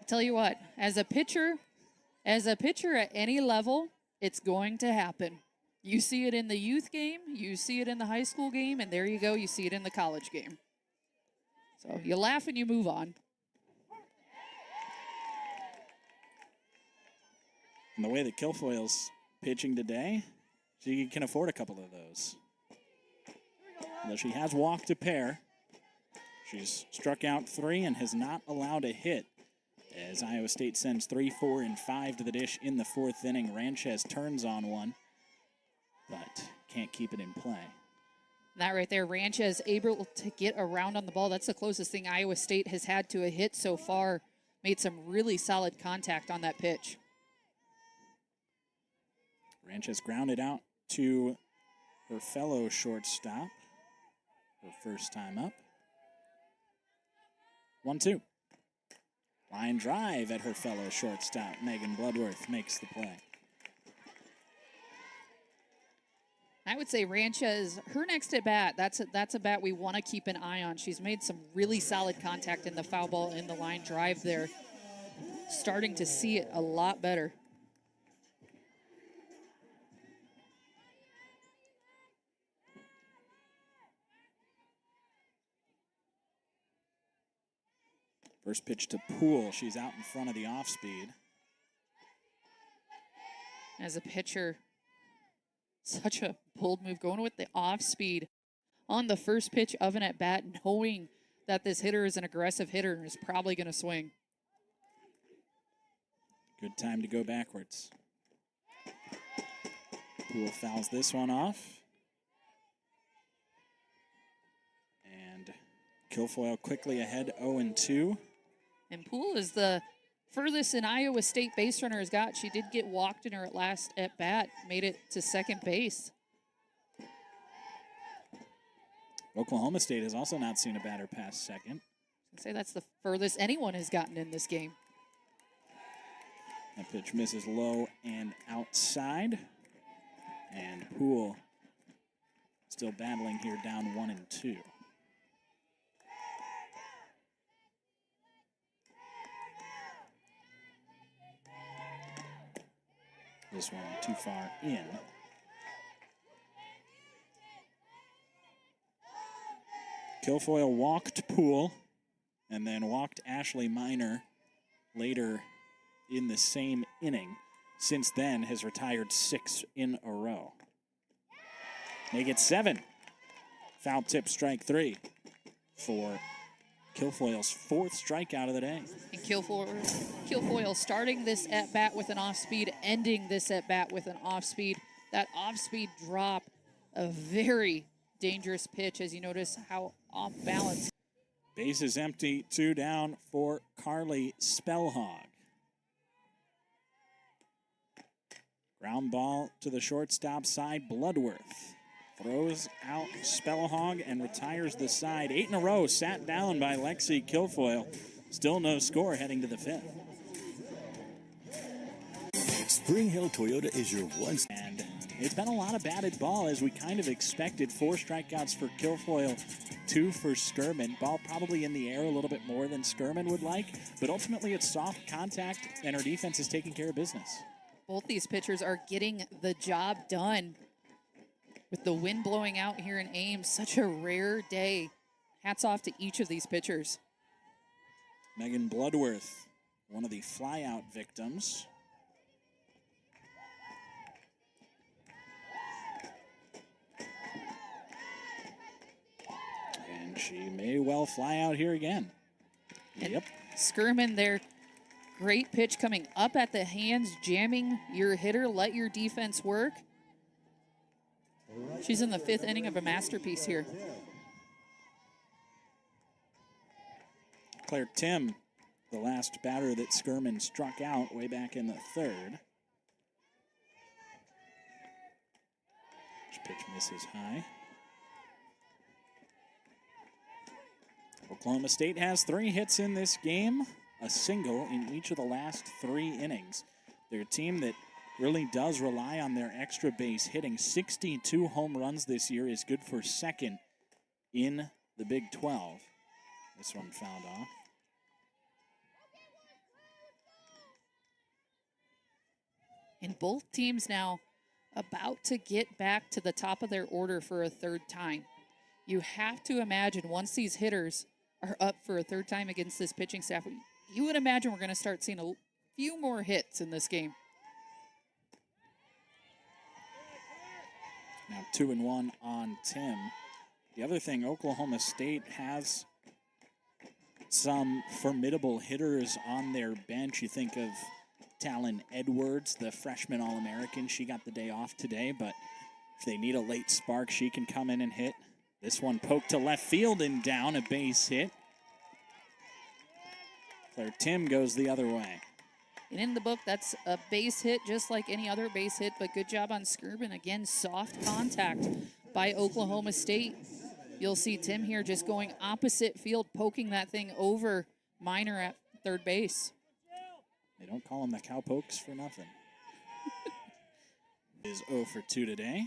I tell you what, as a pitcher at any level, it's going to happen. You see it in the youth game, you see it in the high school game, and there you go, you see it in the college game. So you laugh and you move on. And the way that Kilfoyle's pitching today, she can afford a couple of those. Although she has walked a pair, she's struck out 3 and has not allowed a hit. As Iowa State sends 3, 4, and 5 to the dish in the 4th inning, Ranchez turns on one, but can't keep it in play. That right there, Ranchez able to get around on the ball. That's the closest thing Iowa State has had to a hit so far. Made some really solid contact on that pitch. Ranchez grounded out to her fellow shortstop, her first time up. 1-2. Line drive at her fellow shortstop. Megan Bloodworth makes the play. I would say Ranchez, her next at bat, that's a bat we want to keep an eye on. She's made some really solid contact in the foul ball in the line drive there. Starting to see it a lot better. First pitch to Poole. She's out in front of the off speed. As a pitcher, such a bold move, going with the off speed on the first pitch of an at bat, knowing that this hitter is an aggressive hitter and is probably going to swing. Good time to go backwards. Poole fouls this one off. And Kilfoyle quickly ahead 0-2. And Poole is the furthest an Iowa State base runner has got. She did get walked in her last at bat, made it to second base. Oklahoma State has also not seen a batter past second. I'd say that's the furthest anyone has gotten in this game. That pitch misses low and outside. And Poole still battling here, down 1-2. This one too far in. Kilfoyle walked Poole and then walked Ashley Minor later in the same inning. Since then has retired 6 in a row. Make it 7. Foul tip, strike 3 for Kilfoyle's 4th strikeout of the day. And Kilfoyle starting this at-bat with an off-speed, ending this at-bat with an off-speed. That off-speed drop, a very dangerous pitch, as you notice how off balance. Base is empty, 2 down for Carly Spellhog. Ground ball to the shortstop side, Bloodworth. Throws out Spellhog and retires the side. 8 in a row, sat down by Lexi Kilfoyle. Still no score heading to the 5th. Spring Hill Toyota is your one. And it's been a lot of batted ball as we kind of expected. 4 strikeouts for Kilfoyle, 2 for Skirman. Ball probably in the air a little bit more than Skirman would like, but ultimately it's soft contact and our defense is taking care of business. Both these pitchers are getting the job done. With the wind blowing out here in Ames, such a rare day. Hats off to each of these pitchers. Megan Bloodworth, one of the flyout victims. And she may well fly out here again. And yep. Skirman there. Great pitch coming up at the hands, jamming your hitter. Let your defense work. She's in the 5th inning of a masterpiece here. Claire Tim, the last batter that Skirman struck out way back in the 3rd. Pitch misses high. Oklahoma State has 3 hits in this game, a single in each of the last 3 innings. They're a team that really does rely on their extra base hitting. 62 home runs this year is good for 2nd in the Big 12. This one fouled off. And both teams now about to get back to the top of their order for a 3rd time. You have to imagine once these hitters are up for a 3rd time against this pitching staff, you would imagine we're going to start seeing a few more hits in this game. Now 2-1 on Tim. The other thing, Oklahoma State has some formidable hitters on their bench. You think of Talon Edwards, the freshman All-American. She got the day off today, but if they need a late spark, she can come in and hit. This one poked to left field and down, a base hit. Claire Tim goes the other way. And in the book, that's a base hit just like any other base hit, but good job on Skirman. Again, soft contact by Oklahoma State. You'll see Tim here just going opposite field, poking that thing over Minor at 3rd base. They don't call him the cowpokes for nothing. Is 0 for 2 today.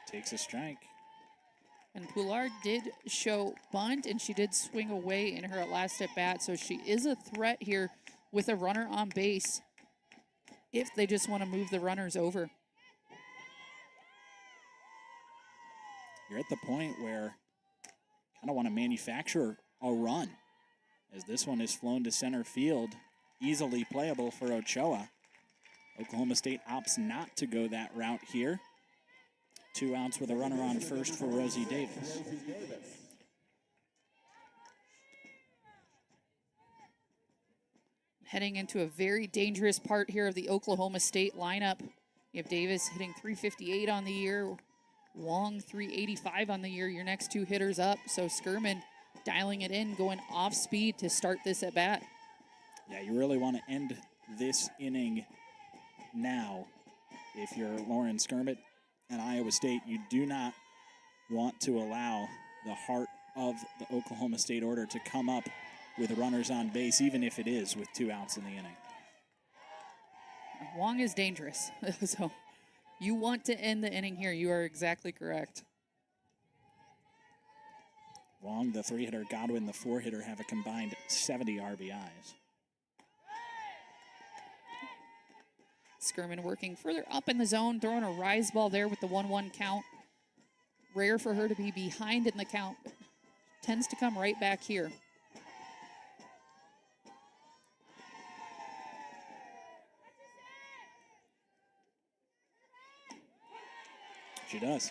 Takes a strike. And Poulard did show bunt, and she did swing away in her last at bat, so she is a threat here with a runner on base if they just want to move the runners over. You're at the point where you kind of want to manufacture a run, as this one is flown to center field, easily playable for Ochoa. Oklahoma State opts not to go that route here. 2 outs with a runner on first for Rosie Davis. Heading into a very dangerous part here of the Oklahoma State lineup. You have Davis hitting .358 on the year, Wong .385 on the year, your next 2 hitters up. So Skirman dialing it in, going off speed to start this at bat. Yeah, you really want to end this inning now. If you're Lauren Skirmit and Iowa State, you do not want to allow the heart of the Oklahoma State order to come up with runners on base, even if it is with 2 outs in the inning. Wong is dangerous, so you want to end the inning here. You are exactly correct. Wong, the 3-hitter, Godwin, the 4-hitter, have a combined 70 RBIs. Skirman working further up in the zone, throwing a rise ball there with the 1-1 count. Rare for her to be behind in the count, but tends to come right back here. She does.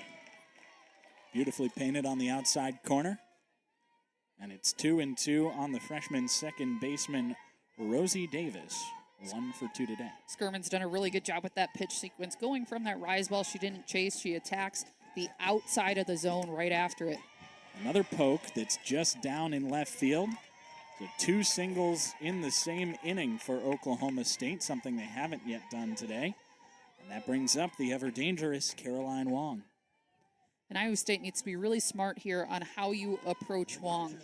Beautifully painted on the outside corner. And it's 2-2 on the freshman second baseman, Rosie Davis. 1 for 2 today. Skirman's done a really good job with that pitch sequence. Going from that rise ball, she didn't chase. She attacks the outside of the zone right after it. Another poke that's just down in left field. So 2 singles in the same inning for Oklahoma State, something they haven't yet done today. And that brings up the ever-dangerous Caroline Wong. And Iowa State needs to be really smart here on how you approach Wong.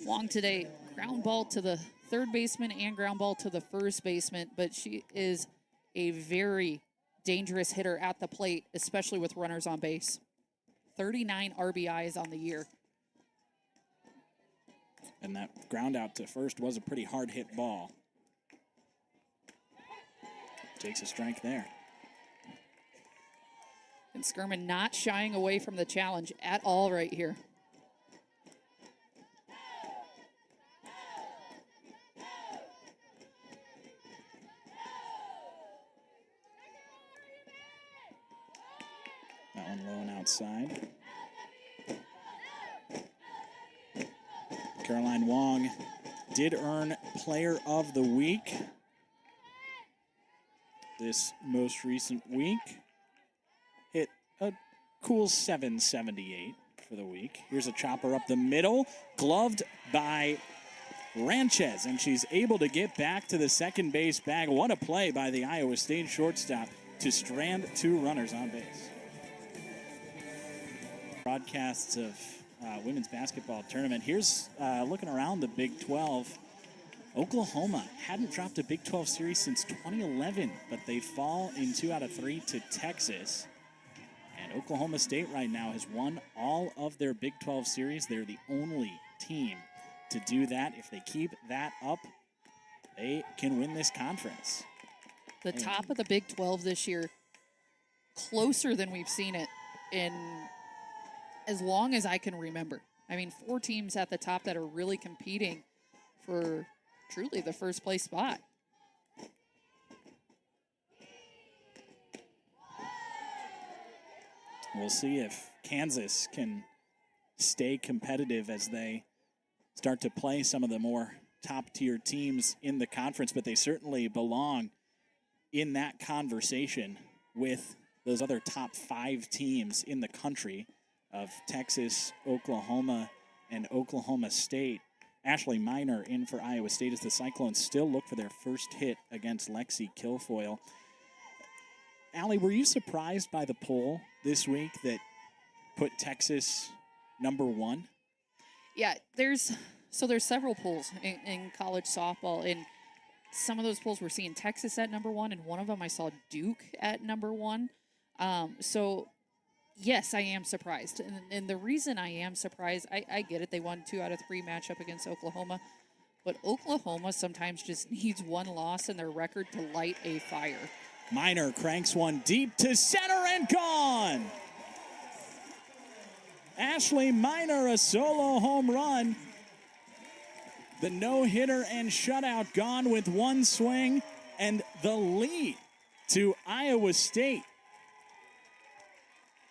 Wong today, ground ball to the third baseman and ground ball to the first baseman, but she is a very dangerous hitter at the plate, especially with runners on base. 39 RBIs on the year. And that ground out to first was a pretty hard hit ball. Takes a strike there. And Skirman not shying away from the challenge at all right here. That one low and outside. Caroline Wong did earn Player of the Week this most recent week. Hit a cool 778 for the week. Here's a chopper up the middle, gloved by Ranchez, and she's able to get back to the second base bag. What a play by the Iowa State shortstop to strand 2 runners on base. Broadcasts of women's basketball tournament. Here's looking around the Big 12. Oklahoma hadn't dropped a Big 12 series since 2011, but they fall in 2 out of 3 to Texas. And Oklahoma State right now has won all of their Big 12 series. They're the only team to do that. If they keep that up, they can win this conference. The top of the Big 12 this year, closer than we've seen it in as long as I can remember. I mean, 4 teams at the top that are really competing for truly the first place spot. We'll see if Kansas can stay competitive as they start to play some of the more top-tier teams in the conference, but they certainly belong in that conversation with those other top 5 teams in the country of Texas, Oklahoma, and Oklahoma State. Ashley Miner in for Iowa State as the Cyclones still look for their first hit against Lexi Kilfoyle. Allie, were you surprised by the poll this week that put Texas number 1? Yeah, there's several polls in college softball, and some of those polls we're seeing Texas at number 1, and one of them I saw Duke at number 1. So yes, I am surprised. And the reason I am surprised, I get it. They won 2 out of 3 matchup against Oklahoma. But Oklahoma sometimes just needs one loss in their record to light a fire. Miner cranks one deep to center and gone. Ashley Miner, a solo home run. The no-hitter and shutout gone with one swing, and the lead to Iowa State.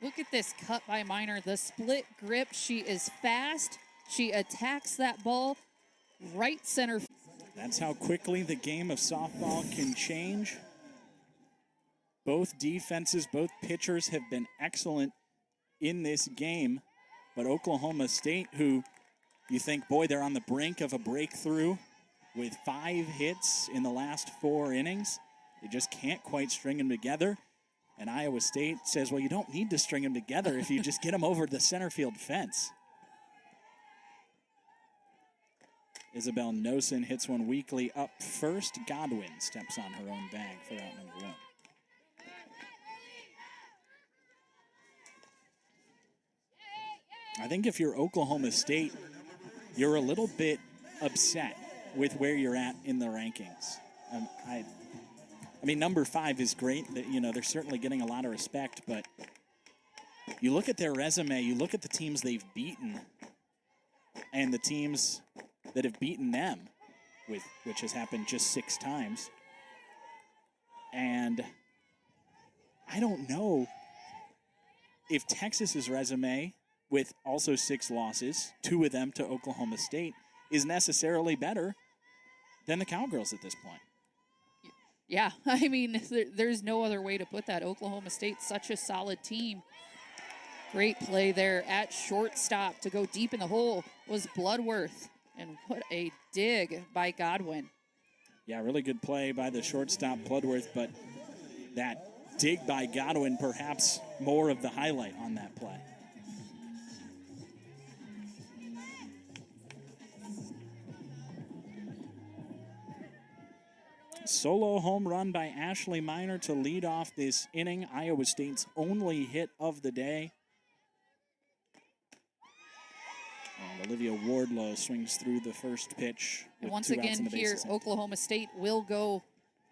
Look at this cut by Miner. The split grip. She is fast. She attacks that ball right center. That's how quickly the game of softball can change. Both defenses, both pitchers have been excellent in this game. But Oklahoma State, who you think, boy, they're on the brink of a breakthrough with 5 hits in the last 4 innings. They just can't quite string them together. And Iowa State says, well, you don't need to string them together if you just get them over the center field fence. Isabel Nosen hits one weakly up first. Godwin steps on her own bag for out number 1. I think if you're Oklahoma State, you're a little bit upset with where you're at in the rankings. I mean, number 5 is great. You know, they're certainly getting a lot of respect, but you look at their resume, you look at the teams they've beaten, and the teams that have beaten them, which has happened just 6 times. And I don't know if Texas's resume, with also 6 losses, 2 of them to Oklahoma State, is necessarily better than the Cowgirls at this point. Yeah, I mean, there's no other way to put that. Oklahoma State, such a solid team. Great play there at shortstop to go deep in the hole was Bloodworth. And what a dig by Godwin. Yeah, really good play by the shortstop, Bloodworth, but that dig by Godwin, perhaps more of the highlight on that play. Solo home run by Ashley Miner to lead off this inning. Iowa State's only hit of the day. And Olivia Wardlow swings through the first pitch. And once again here, Oklahoma State will go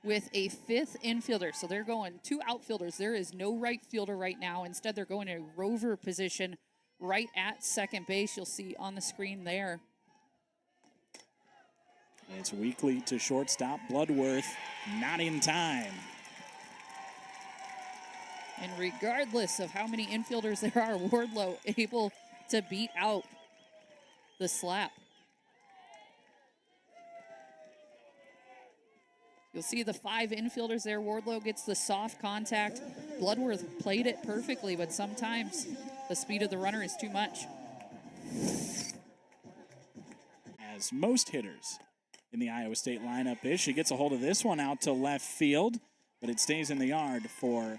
with a fifth infielder. So they're going 2 outfielders. There is no right fielder right now. Instead, they're going a rover position right at second base. You'll see on the screen there. And it's Weekly to shortstop. Bloodworth not in time. And regardless of how many infielders there are, Wardlow able to beat out the slap. You'll see the 5 infielders there. Wardlow gets the soft contact. Bloodworth played it perfectly, but sometimes the speed of the runner is too much. As most hitters in the Iowa State lineup is, she gets a hold of this one out to left field, but it stays in the yard for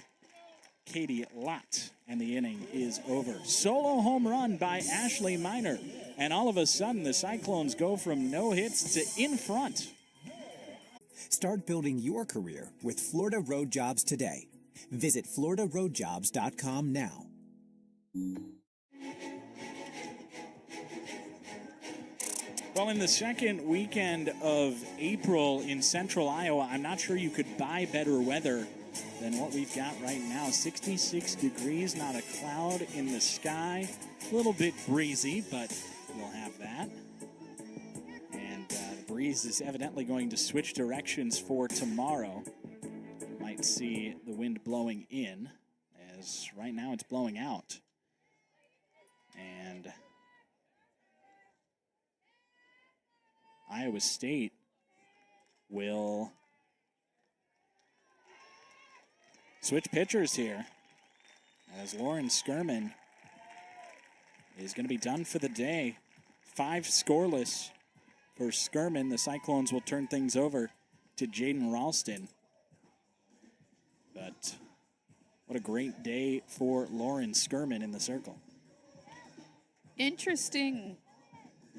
Katie Lott, and the inning is over. Solo home run by Ashley Miner, and all of a sudden the Cyclones go from no hits to in front. Start building your career with Florida Road Jobs today. Visit floridaroadjobs.com now. Well, in the second weekend of April in central Iowa, I'm not sure you could buy better weather than what we've got right now. 66 degrees, not a cloud in the sky. A little bit breezy, but we'll have that. And the breeze is evidently going to switch directions for tomorrow. Might see the wind blowing in, as right now it's blowing out. And Iowa State will switch pitchers here, as Lauren Skirman is going to be done for the day. 5 scoreless for Skirman. The Cyclones will turn things over to Jaden Ralston. But what a great day for Lauren Skirman in the circle. Interesting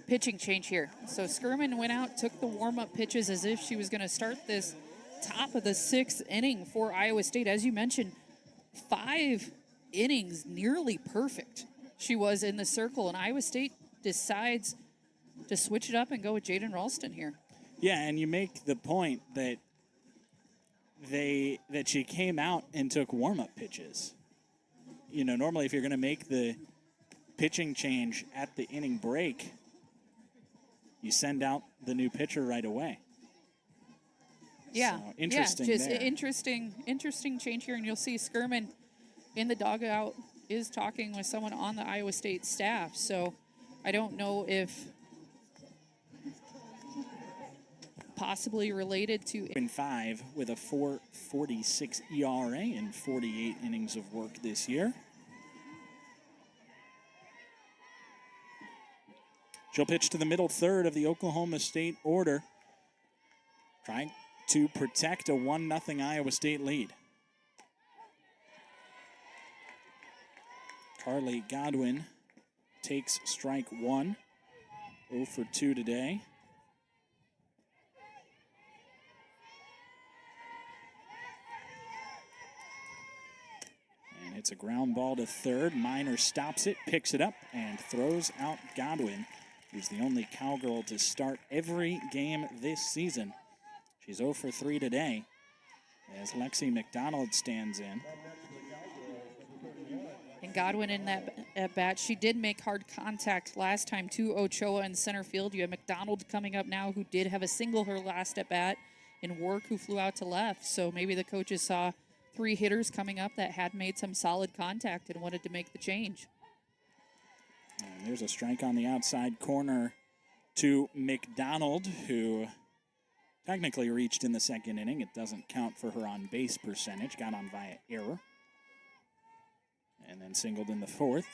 pitching change here. So Skirman went out, took the warm-up pitches as if she was going to start this top of the 6th inning for Iowa State. As you mentioned, 5 innings, nearly perfect she was in the circle, and Iowa State decides to switch it up and go with Jaden Ralston here. Yeah, and you make the point that she came out and took warm-up pitches. You know, normally if you're going to make the pitching change at the inning break, you send out the new pitcher right away. Yeah, so, interesting. Yeah, just there. interesting change here, and you'll see Skirman in the dugout is talking with someone on the Iowa State staff. So I don't know if possibly related to in 5 with a 4.46 ERA in 48 innings of work this year. She'll pitch to the middle third of the Oklahoma State order, trying to protect a 1-0 Iowa State lead. Carly Godwin takes strike 1, 0 for 2 today. And hits a ground ball to third. Miner stops it, picks it up, and throws out Godwin, who's the only Cowgirl to start every game this season. She's 0 for 3 today as Lexi McDonald stands in. And Godwin in that at bat, she did make hard contact last time to Ochoa in center field. You have McDonald coming up now, who did have a single her last at bat, and Work, who flew out to left. So maybe the coaches saw 3 hitters coming up that had made some solid contact and wanted to make the change. And there's a strike on the outside corner to McDonald, who technically reached in the second inning. It doesn't count for her on base percentage. Got on via error. And then singled in the 4th.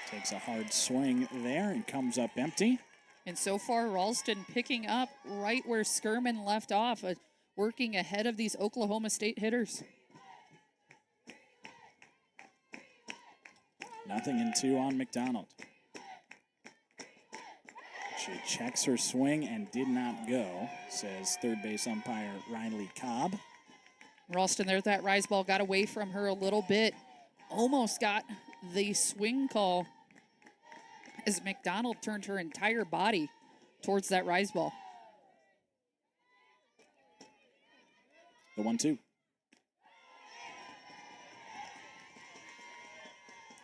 Takes a hard swing there and comes up empty. And so far, Ralston picking up right where Skirman left off, working ahead of these Oklahoma State hitters. 0-2 on McDonald. She checks her swing and did not go, says third base umpire Riley Cobb. Ralston, there's that rise ball, got away from her a little bit. Almost got the swing call as McDonald turned her entire body towards that rise ball. The 1-2.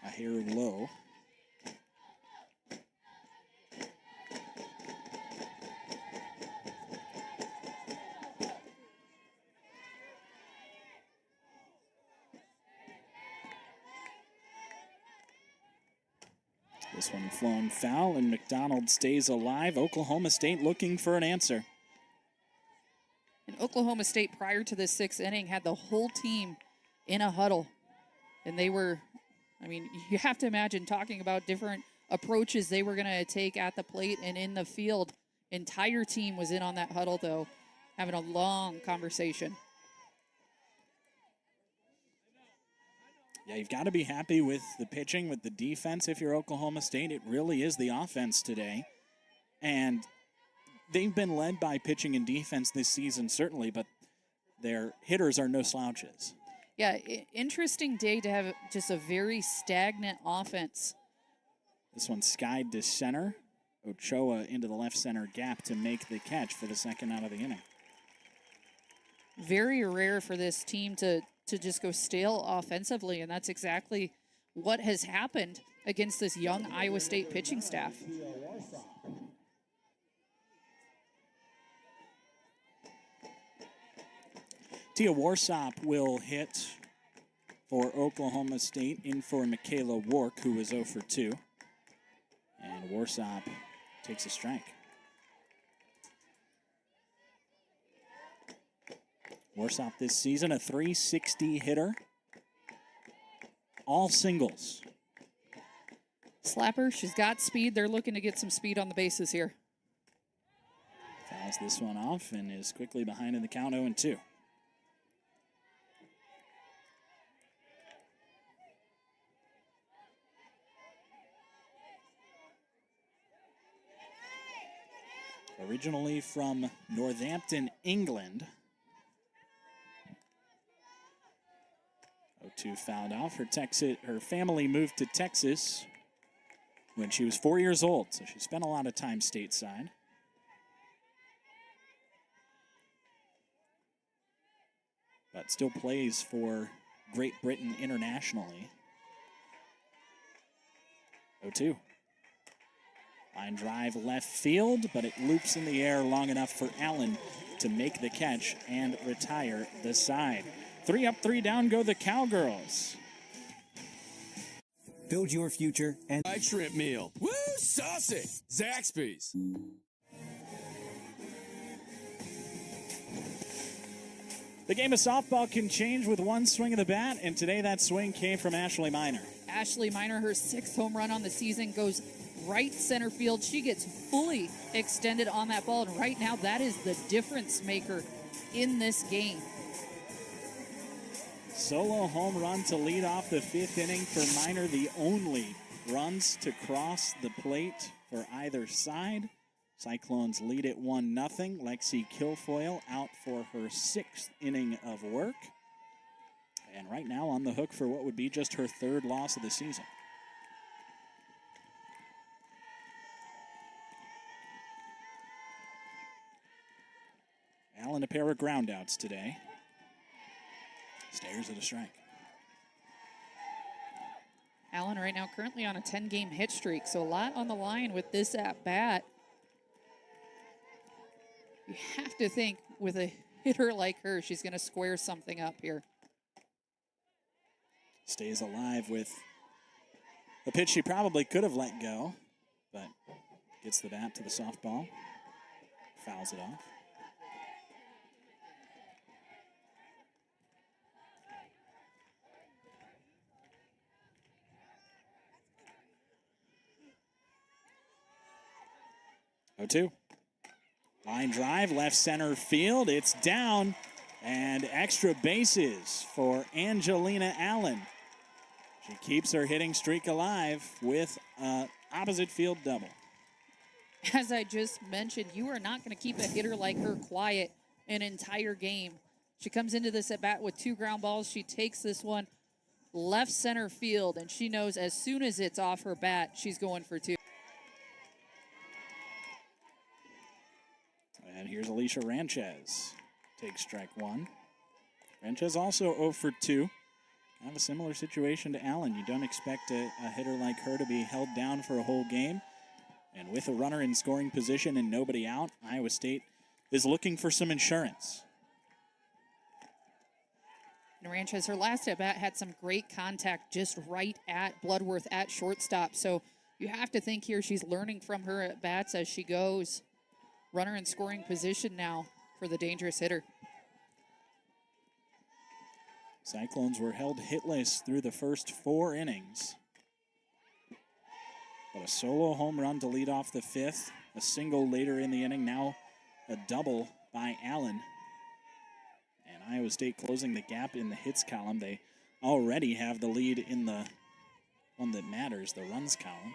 A hair low. This one flown foul, and McDonald stays alive. Oklahoma State looking for an answer. And Oklahoma State, prior to this sixth inning, had the whole team in a huddle. And they were, I mean, you have to imagine talking about different approaches they were going to take at the plate and in the field. Entire team was in on that huddle, though, having a long conversation. Yeah, you've got to be happy with the pitching, with the defense if you're Oklahoma State. It really is the offense today. And they've been led by pitching and defense this season, certainly, but their hitters are no slouches. Yeah, interesting day to have just a very stagnant offense. This one skied to center. Ochoa into the left center gap to make the catch for the second out of the inning. Very rare for this team to just go stale offensively, and that's exactly what has happened against this young Iowa State pitching staff. Tia Warsop will hit for Oklahoma State, in for Michaela Wark, who was 0 for 2. And Warsop takes a strike. Warsop this season, a .360 hitter. All singles. Slapper, she's got speed. They're looking to get some speed on the bases here. Fouls this one off and is quickly behind in the count, 0-2. Originally from Northampton, England. 0-2 fouled off. Her family moved to Texas when she was 4 years old, so she spent a lot of time stateside. But still plays for Great Britain internationally. 0-2. Line drive left field, but it loops in the air long enough for Allen to make the catch and retire the side. 3 up, 3 down go the Cowgirls. Build your future and Fried shrimp meal. Woo, saucy. Zaxby's. The game of softball can change with one swing of the bat, and today that swing came from Ashley Miner. Ashley Miner, her 6th home run on the season, goes right center field. She gets fully extended on that ball, and right now that is the difference maker in this game. Solo home run to lead off the 5th inning for Miner, the only runs to cross the plate for either side. Cyclones lead it 1-0. Lexi Kilfoyle out for her 6th inning of work. And right now on the hook for what would be just her 3rd loss of the season. Allen a pair of groundouts today. Stares at a strike. Allen right now currently on a 10-game hit streak, so a lot on the line with this at-bat. You have to think with a hitter like her, she's going to square something up here. Stays alive with a pitch she probably could have let go, but gets the bat to the softball, fouls it off. Oh, 2. Line drive, left center field. It's down, and extra bases for Angelina Allen. She keeps her hitting streak alive with an opposite field double. as I just mentioned, you are not going to keep a hitter like her quiet an entire game. She comes into this at bat with 2 ground balls. She takes this one left center field, and she knows as soon as it's off her bat, she's going for 2. And here's Alicia Ranchez. Takes strike 1. Ranchez also 0 for 2. Kind of a similar situation to Allen. You don't expect a hitter like her to be held down for a whole game. And with a runner in scoring position and nobody out, Iowa State is looking for some insurance. And Ranchez, her last at bat had some great contact just right at Bloodworth at shortstop. So you have to think here she's learning from her at bats as she goes. Runner in scoring position now for the dangerous hitter. Cyclones were held hitless through the first 4 innings. But a solo home run to lead off the 5th. A single later in the inning. Now a double by Allen. And Iowa State closing the gap in the hits column. They already have the lead in the one that matters, the runs column.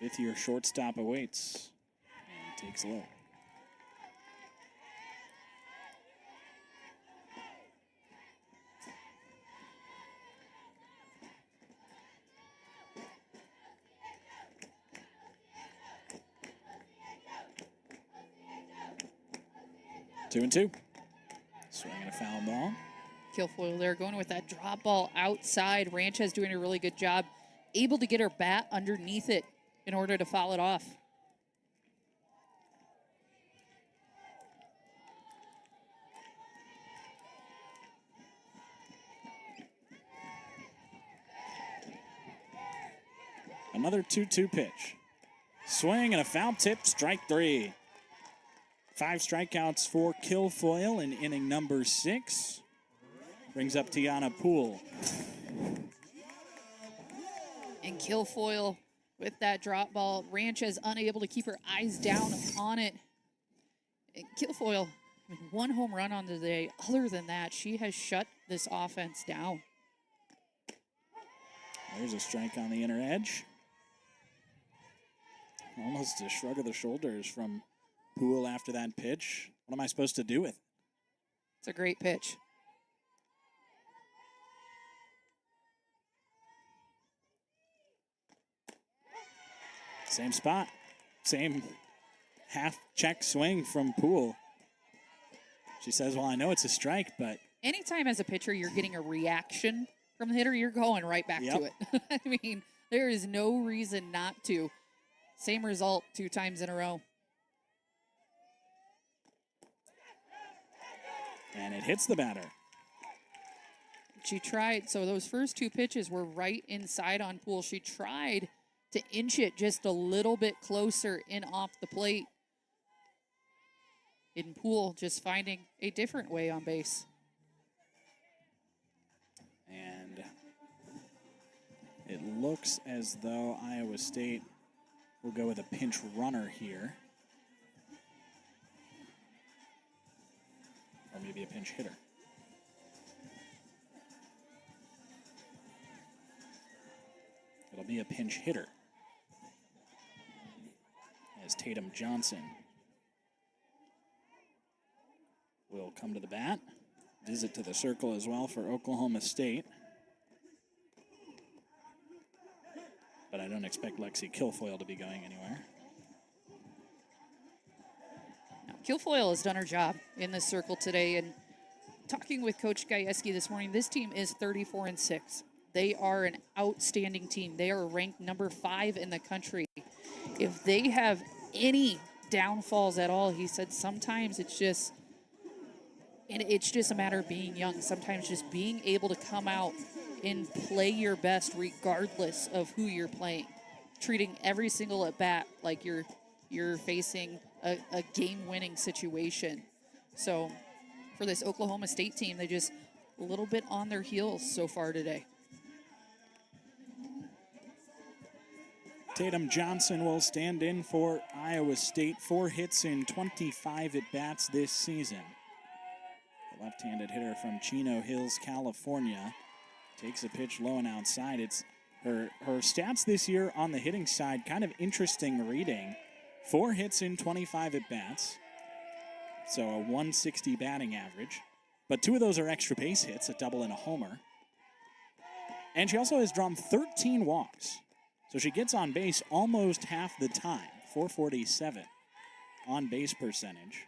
The 5th-year shortstop awaits and takes low. Two and two. Swinging a foul ball. Kilfoyle there going with that drop ball outside. Ranchez doing a really good job. Able to get her bat underneath it in order to foul it off. Another 2-2 pitch. Swing and a foul tip, strike 3. 5 strikeouts for Kilfoyle in inning number 6. Brings up Tiana Poole. And Kilfoyle with that drop ball. Ranchez unable to keep her eyes down on it. And Kilfoyle, I mean, 1 home run on the day. Other than that, she has shut this offense down. There's a strike on the inner edge. Almost a shrug of the shoulders from Poole after that pitch. What am I supposed to do with it? It's a great pitch. Same spot. Same half check swing from Poole. She says, well, I know it's a strike, but... Anytime as a pitcher you're getting a reaction from the hitter, you're going right back to it. I mean, there is no reason not to. Same result 2 times in a row. And it hits the batter. She tried, so those first 2 pitches were right inside on Poole. She tried to inch it just a little bit closer in off the plate. In Poole just finding a different way on base. And it looks as though Iowa State will go with a pinch runner here. Or maybe a pinch hitter. It'll be a pinch hitter. As Tatum Johnson will come to the bat. Visit to the circle as well for Oklahoma State. But I don't expect Lexi Kilfoyle to be going anywhere. Kilfoyle has done her job in this circle today, and talking with Coach Gajewski this morning, this team is 34-6. They are an outstanding team. They are ranked number 5 in the country. If they have any downfalls at all, he said sometimes it's just a matter of being young. Sometimes just being able to come out and play your best regardless of who you're playing. Treating every single at bat like you're facing a game-winning situation. So for this Oklahoma State team, they just a little bit on their heels so far today. Tatum Johnson will stand in for Iowa State. 4 hits in 25 at-bats this season. The left-handed hitter from Chino Hills, California. Takes a pitch low and outside. It's her stats this year on the hitting side, kind of interesting reading. 4 hits in 25 at-bats, so a 160 batting average. But 2 of those are extra base hits, a double and a homer. And she also has drawn 13 walks. So she gets on base almost half the time, 447 on base percentage.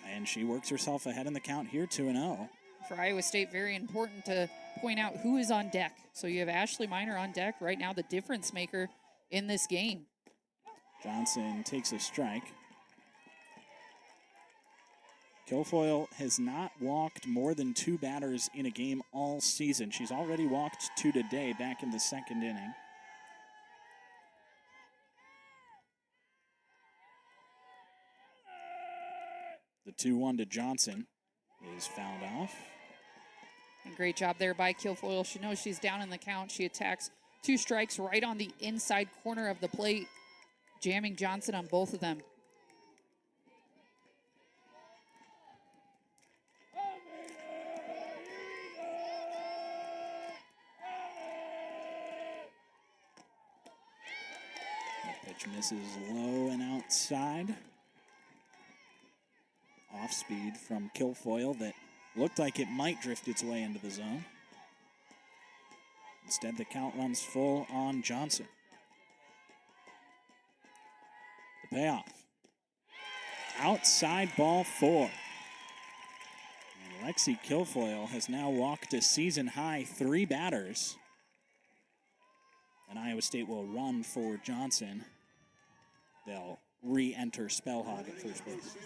And she works herself ahead in the count here, 2-0. For Iowa State, very important to point out who is on deck. So you have Ashley Miner on deck right now, the difference maker in this game. Johnson takes a strike. Kilfoyle has not walked more than 2 batters in a game all season. She's already walked 2 today back in the 2nd inning. The 2-1 to Johnson is fouled off. And great job there by Kilfoyle. She knows she's down in the count. She attacks 2 strikes right on the inside corner of the plate, jamming Johnson on both of them. The pitch misses low and outside. Off speed from Kilfoyle that looked like it might drift its way into the zone. Instead, the count runs full on Johnson. The payoff. Outside ball 4. And Lexi Kilfoyle has now walked a season-high 3 batters. And Iowa State will run for Johnson. They'll re-enter Spellhog at first base.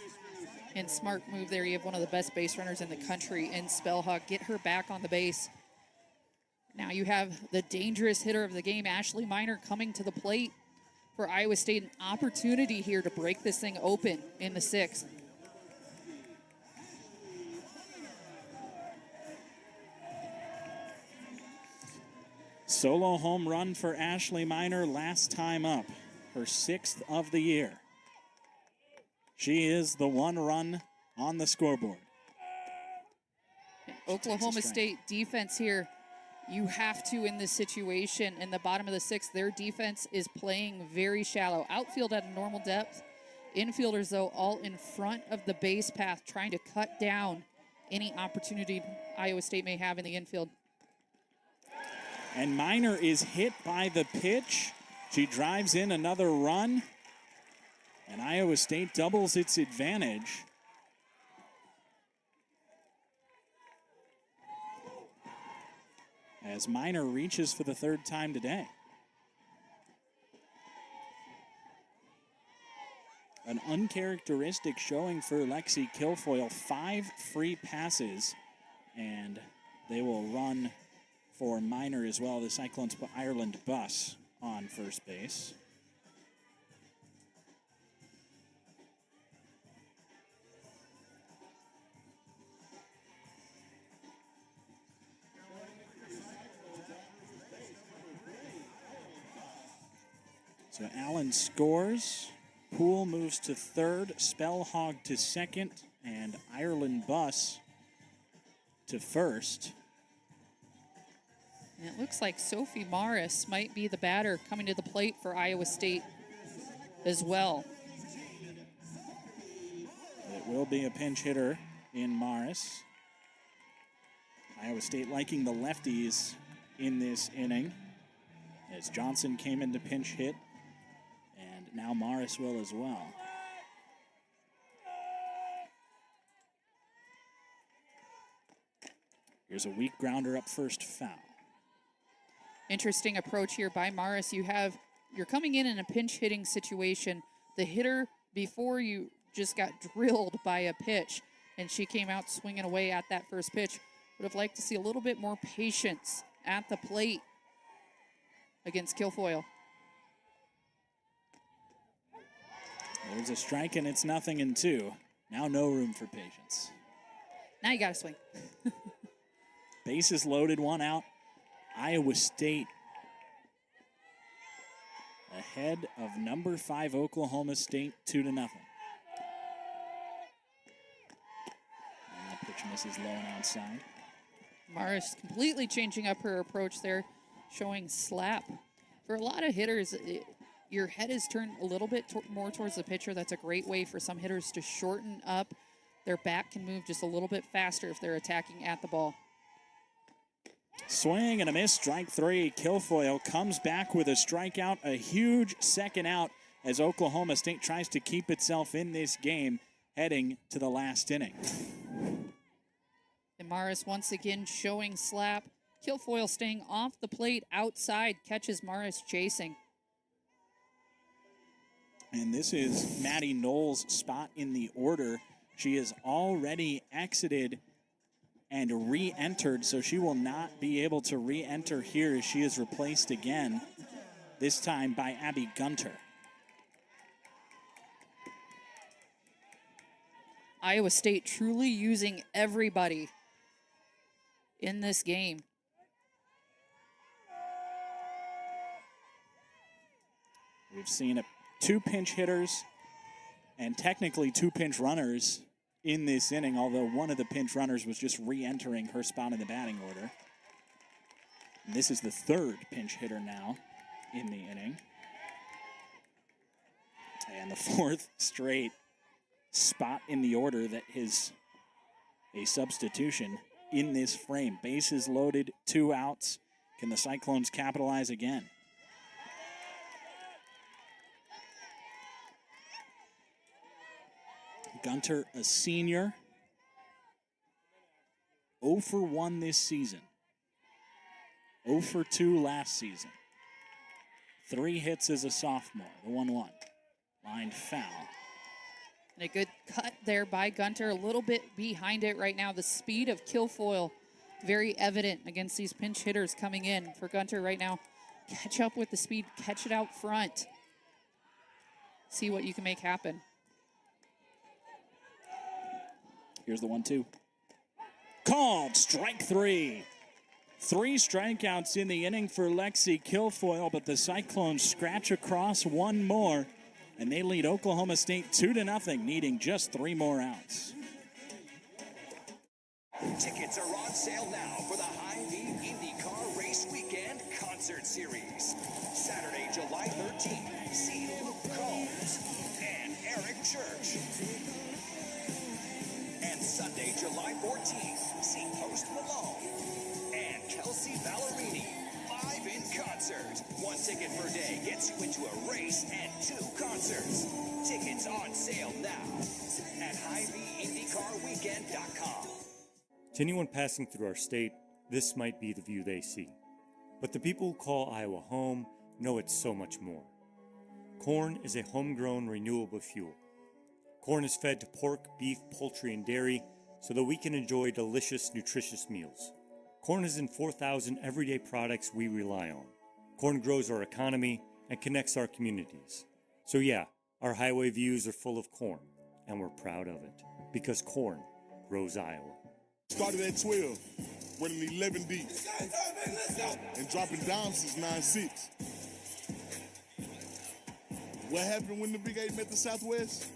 And smart move there. You have one of the best base runners in the country in Spellhog. Get her back on the base. Now you have the dangerous hitter of the game, Ashley Miner, coming to the plate for Iowa State. An opportunity here to break this thing open in the 6th. Solo home run for Ashley Miner last time up. Her 6th of the year. She is the 1 run on the scoreboard. Oklahoma State defense here. You have to, in this situation, in the bottom of the 6th, their defense is playing very shallow. Outfield at a normal depth. Infielders, though, all in front of the base path, trying to cut down any opportunity Iowa State may have in the infield. And Miner is hit by the pitch. She drives in another run. And Iowa State doubles its advantage. As Miner reaches for the 3rd time today. An uncharacteristic showing for Lexi Kilfoyle. 5 free passes, and they will run for Miner as well. The Cyclones put Ireland Bus on first base. So Allen scores. Poole moves to 3rd. Spellhog to 2nd. And Ireland Bus to 1st. And it looks like Sophie Morris might be the batter coming to the plate for Iowa State as well. It will be a pinch hitter in Morris. Iowa State liking the lefties in this inning, as Johnson came in to pinch hit. Now Morris will as well. Here's a weak grounder up first, foul. Interesting approach here by Morris. You're coming in a pinch hitting situation. The hitter before you just got drilled by a pitch, and she came out swinging away at that first pitch. Would have liked to see a little bit more patience at the plate against Kilfoyle. There's a strike, and it's 0-2. Now no room for patience. Now you got to swing. Bases loaded, 1 out. Iowa State ahead of number 5 Oklahoma State 2-0. And that pitch This is low and outside. Morris completely changing up her approach there, showing slap. For a lot of hitters, your head is turned a little bit more towards the pitcher. That's a great way for some hitters to shorten up. Their back can move just a little bit faster if they're attacking at the ball. Swing and a miss, strike three. Kilfoyle comes back with a strikeout, a huge second out as Oklahoma State tries to keep itself in this game heading to the last inning. And Morris once again showing slap. Kilfoyle staying off the plate outside, catches Morris chasing. And this is Maddie Knowles' spot in the order. She has already exited and re-entered, so she will not be able to re-enter here as she is replaced again, this time by Abby Gunter. Iowa State truly using everybody in this game. We've seen two pinch hitters and technically two pinch runners in this inning, although one of the pinch runners was just re-entering her spot in the batting order. And this is the third pinch hitter now in the inning. And the fourth straight spot in the order that is a substitution in this frame. Bases loaded, 2 outs. Can the Cyclones capitalize again? Gunter, a senior, 0 for 1 this season, 0 for 2 last season. 3 hits as a sophomore, the 1-1. Lined foul. And a good cut there by Gunter, a little bit behind it right now. The speed of Kilfoyle, very evident against these pinch hitters coming in for Gunter right now. Catch up with the speed, catch it out front. See what you can make happen. Here's the 1-2. Called, strike 3. 3 strikeouts in the inning for Lexi Kilfoyle, but the Cyclones scratch across one more, and they lead Oklahoma State 2-0, needing just 3 more outs. Tickets are on sale now for the Hy-Vee IndyCar Race Weekend Concert Series. Saturday, July 13th, see Luke Combs and Eric Church. And Sunday, July 14th, see Post Malone and Kelsey Ballerini live in concert. 1 ticket per day gets you into a race and 2 concerts. Tickets on sale now at HyVeeIndyCarWeekend.com. To anyone passing through our state, this might be the view they see. But the people who call Iowa home know it's so much more. Corn is a homegrown renewable fuel. Corn is fed to pork, beef, poultry, and dairy so that we can enjoy delicious, nutritious meals. Corn is in 4,000 everyday products we rely on. Corn grows our economy and connects our communities. So yeah, our highway views are full of corn, and we're proud of it, because corn grows Iowa. Started at 12, running 11 deep, and dropping down since 9-6. What happened when the Big 8 met the Southwest?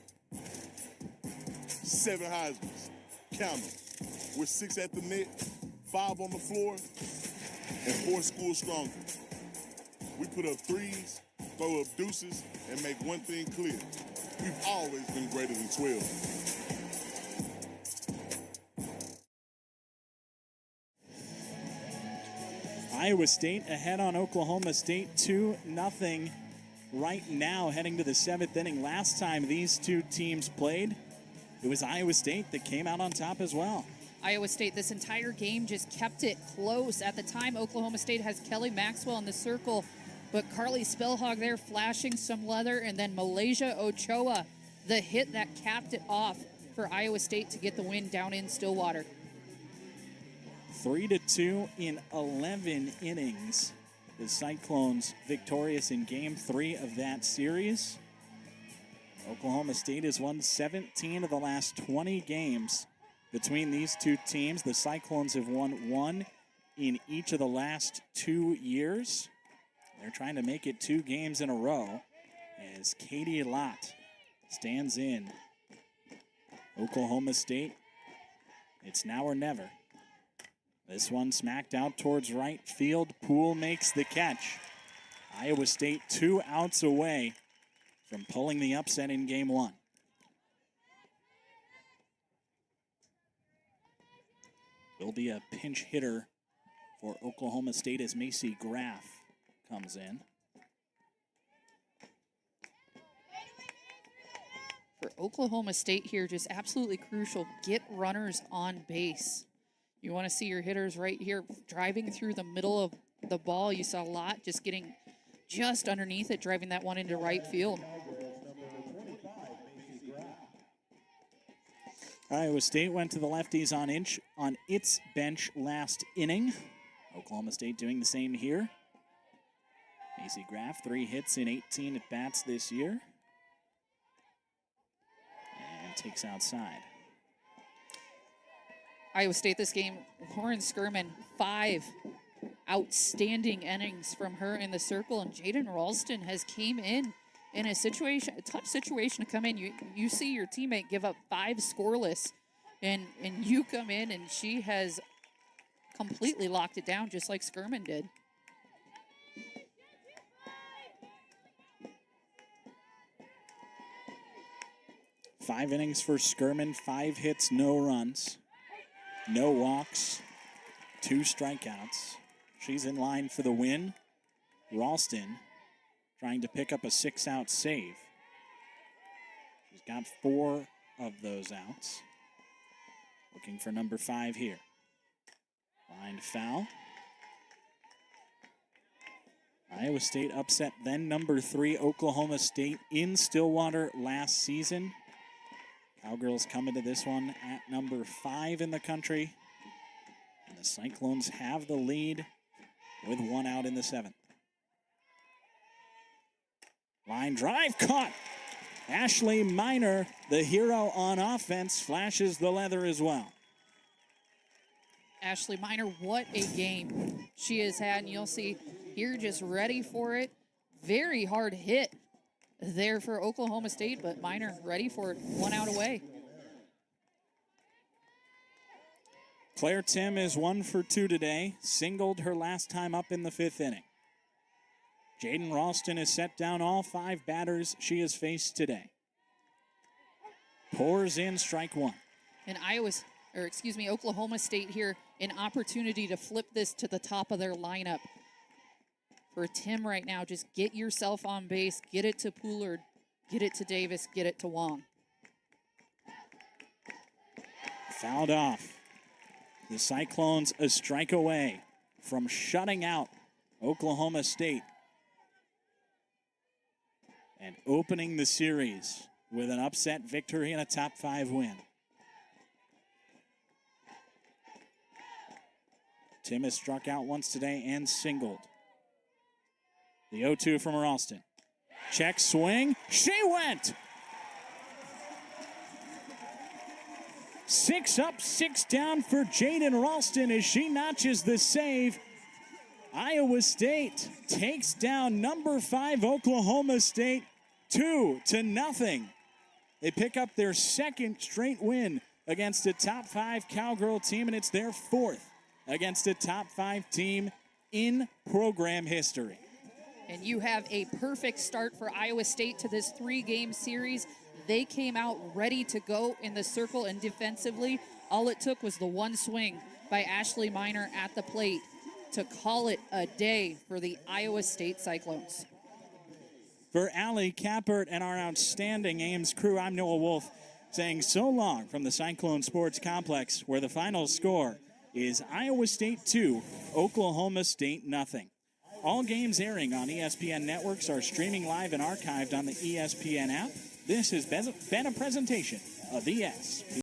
7 Heismans. Count them. We're 6 at the net, 5 on the floor, and 4 schools stronger. We put up threes, throw up deuces, and make one thing clear. We've always been greater than 12. Iowa State ahead on Oklahoma State 2-0 right now, heading to the 7th inning. Last time these two teams played, it was Iowa State that came out on top as well. Iowa State this entire game just kept it close. At the time, Oklahoma State has Kelly Maxwell in the circle, but Carly Spellhog there flashing some leather, and then Malaysia Ochoa, the hit that capped it off for Iowa State to get the win down in Stillwater. 3-2 in 11 innings. The Cyclones victorious in Game 3 of that series. Oklahoma State has won 17 of the last 20 games between these two teams. The Cyclones have won 1 in each of the last 2 years. They're trying to make it 2 games in a row as Katie Lott stands in. Oklahoma State It's now or never. This one smacked out towards right field. Poole makes the catch. Iowa State 2 outs away from pulling the upset in game one. Will be a pinch hitter for Oklahoma State as Macy Graff comes in. For Oklahoma State here, just absolutely crucial. Get runners on base. You want to see your hitters right here driving through the middle of the ball. You saw a lot just getting just underneath it, driving that one into right field. Iowa State went to the lefties on its bench last inning. Oklahoma State doing the same here. Macy Graff, 3 hits in 18 at-bats this year. And takes outside. Iowa State this game, Lauren Skirman, 5 outstanding innings from her in the circle, and Jaden Ralston has came in a situation, a tough situation to come in. You see your teammate give up 5 scoreless, and you come in and she has completely locked it down just like Skirman did. Five innings for Skirman, 5 hits, no runs, no walks, 2 strikeouts. She's in line for the win. Ralston trying to pick up a 6-out save. She's got 4 of those outs. Looking for number 5 here. Line foul. Iowa State upset then number 3 Oklahoma State in Stillwater last season. Cowgirls come into this one at number 5 in the country. And the Cyclones have the lead with 1 out in the 7th. Line drive caught. Ashley Miner, the hero on offense, flashes the leather as well. Ashley Miner, what a game she has had, and you'll see here just ready for it. Very hard hit there for Oklahoma State, but Miner ready for it, 1 out away. Claire Tim is 1 for 2 today, singled her last time up in the 5th inning. Jaden Ralston has set down all 5 batters she has faced today. Pours in strike 1. And Oklahoma State here, an opportunity to flip this to the top of their lineup. For Tim right now, just get yourself on base, get it to Poolard, get it to Davis, get it to Wong. Fouled off. The Cyclones a strike away from shutting out Oklahoma State and opening the series with an upset victory and a top 5 win. Tim has struck out once today and singled. The 0-2 from Ralston. Check swing. She went! 6 up, 6 down for Jaden Ralston as she notches the save. Iowa State takes down number 5 Oklahoma State 2-0. They pick up their 2nd straight win against a top 5 Cowgirl team, and it's their 4th against a top 5 team in program history. And you have a perfect start for Iowa State to this 3-game series. They came out ready to go in the circle, and defensively, all it took was the 1 swing by Ashley Miner at the plate to call it a day for the Iowa State Cyclones. For Allie Kappert and our outstanding Ames crew, I'm Noah Wolf saying so long from the Cyclone Sports Complex, where the final score is Iowa State 2, Oklahoma State 0. All games airing on ESPN networks are streaming live and archived on the ESPN app. This has been a presentation of ESPN.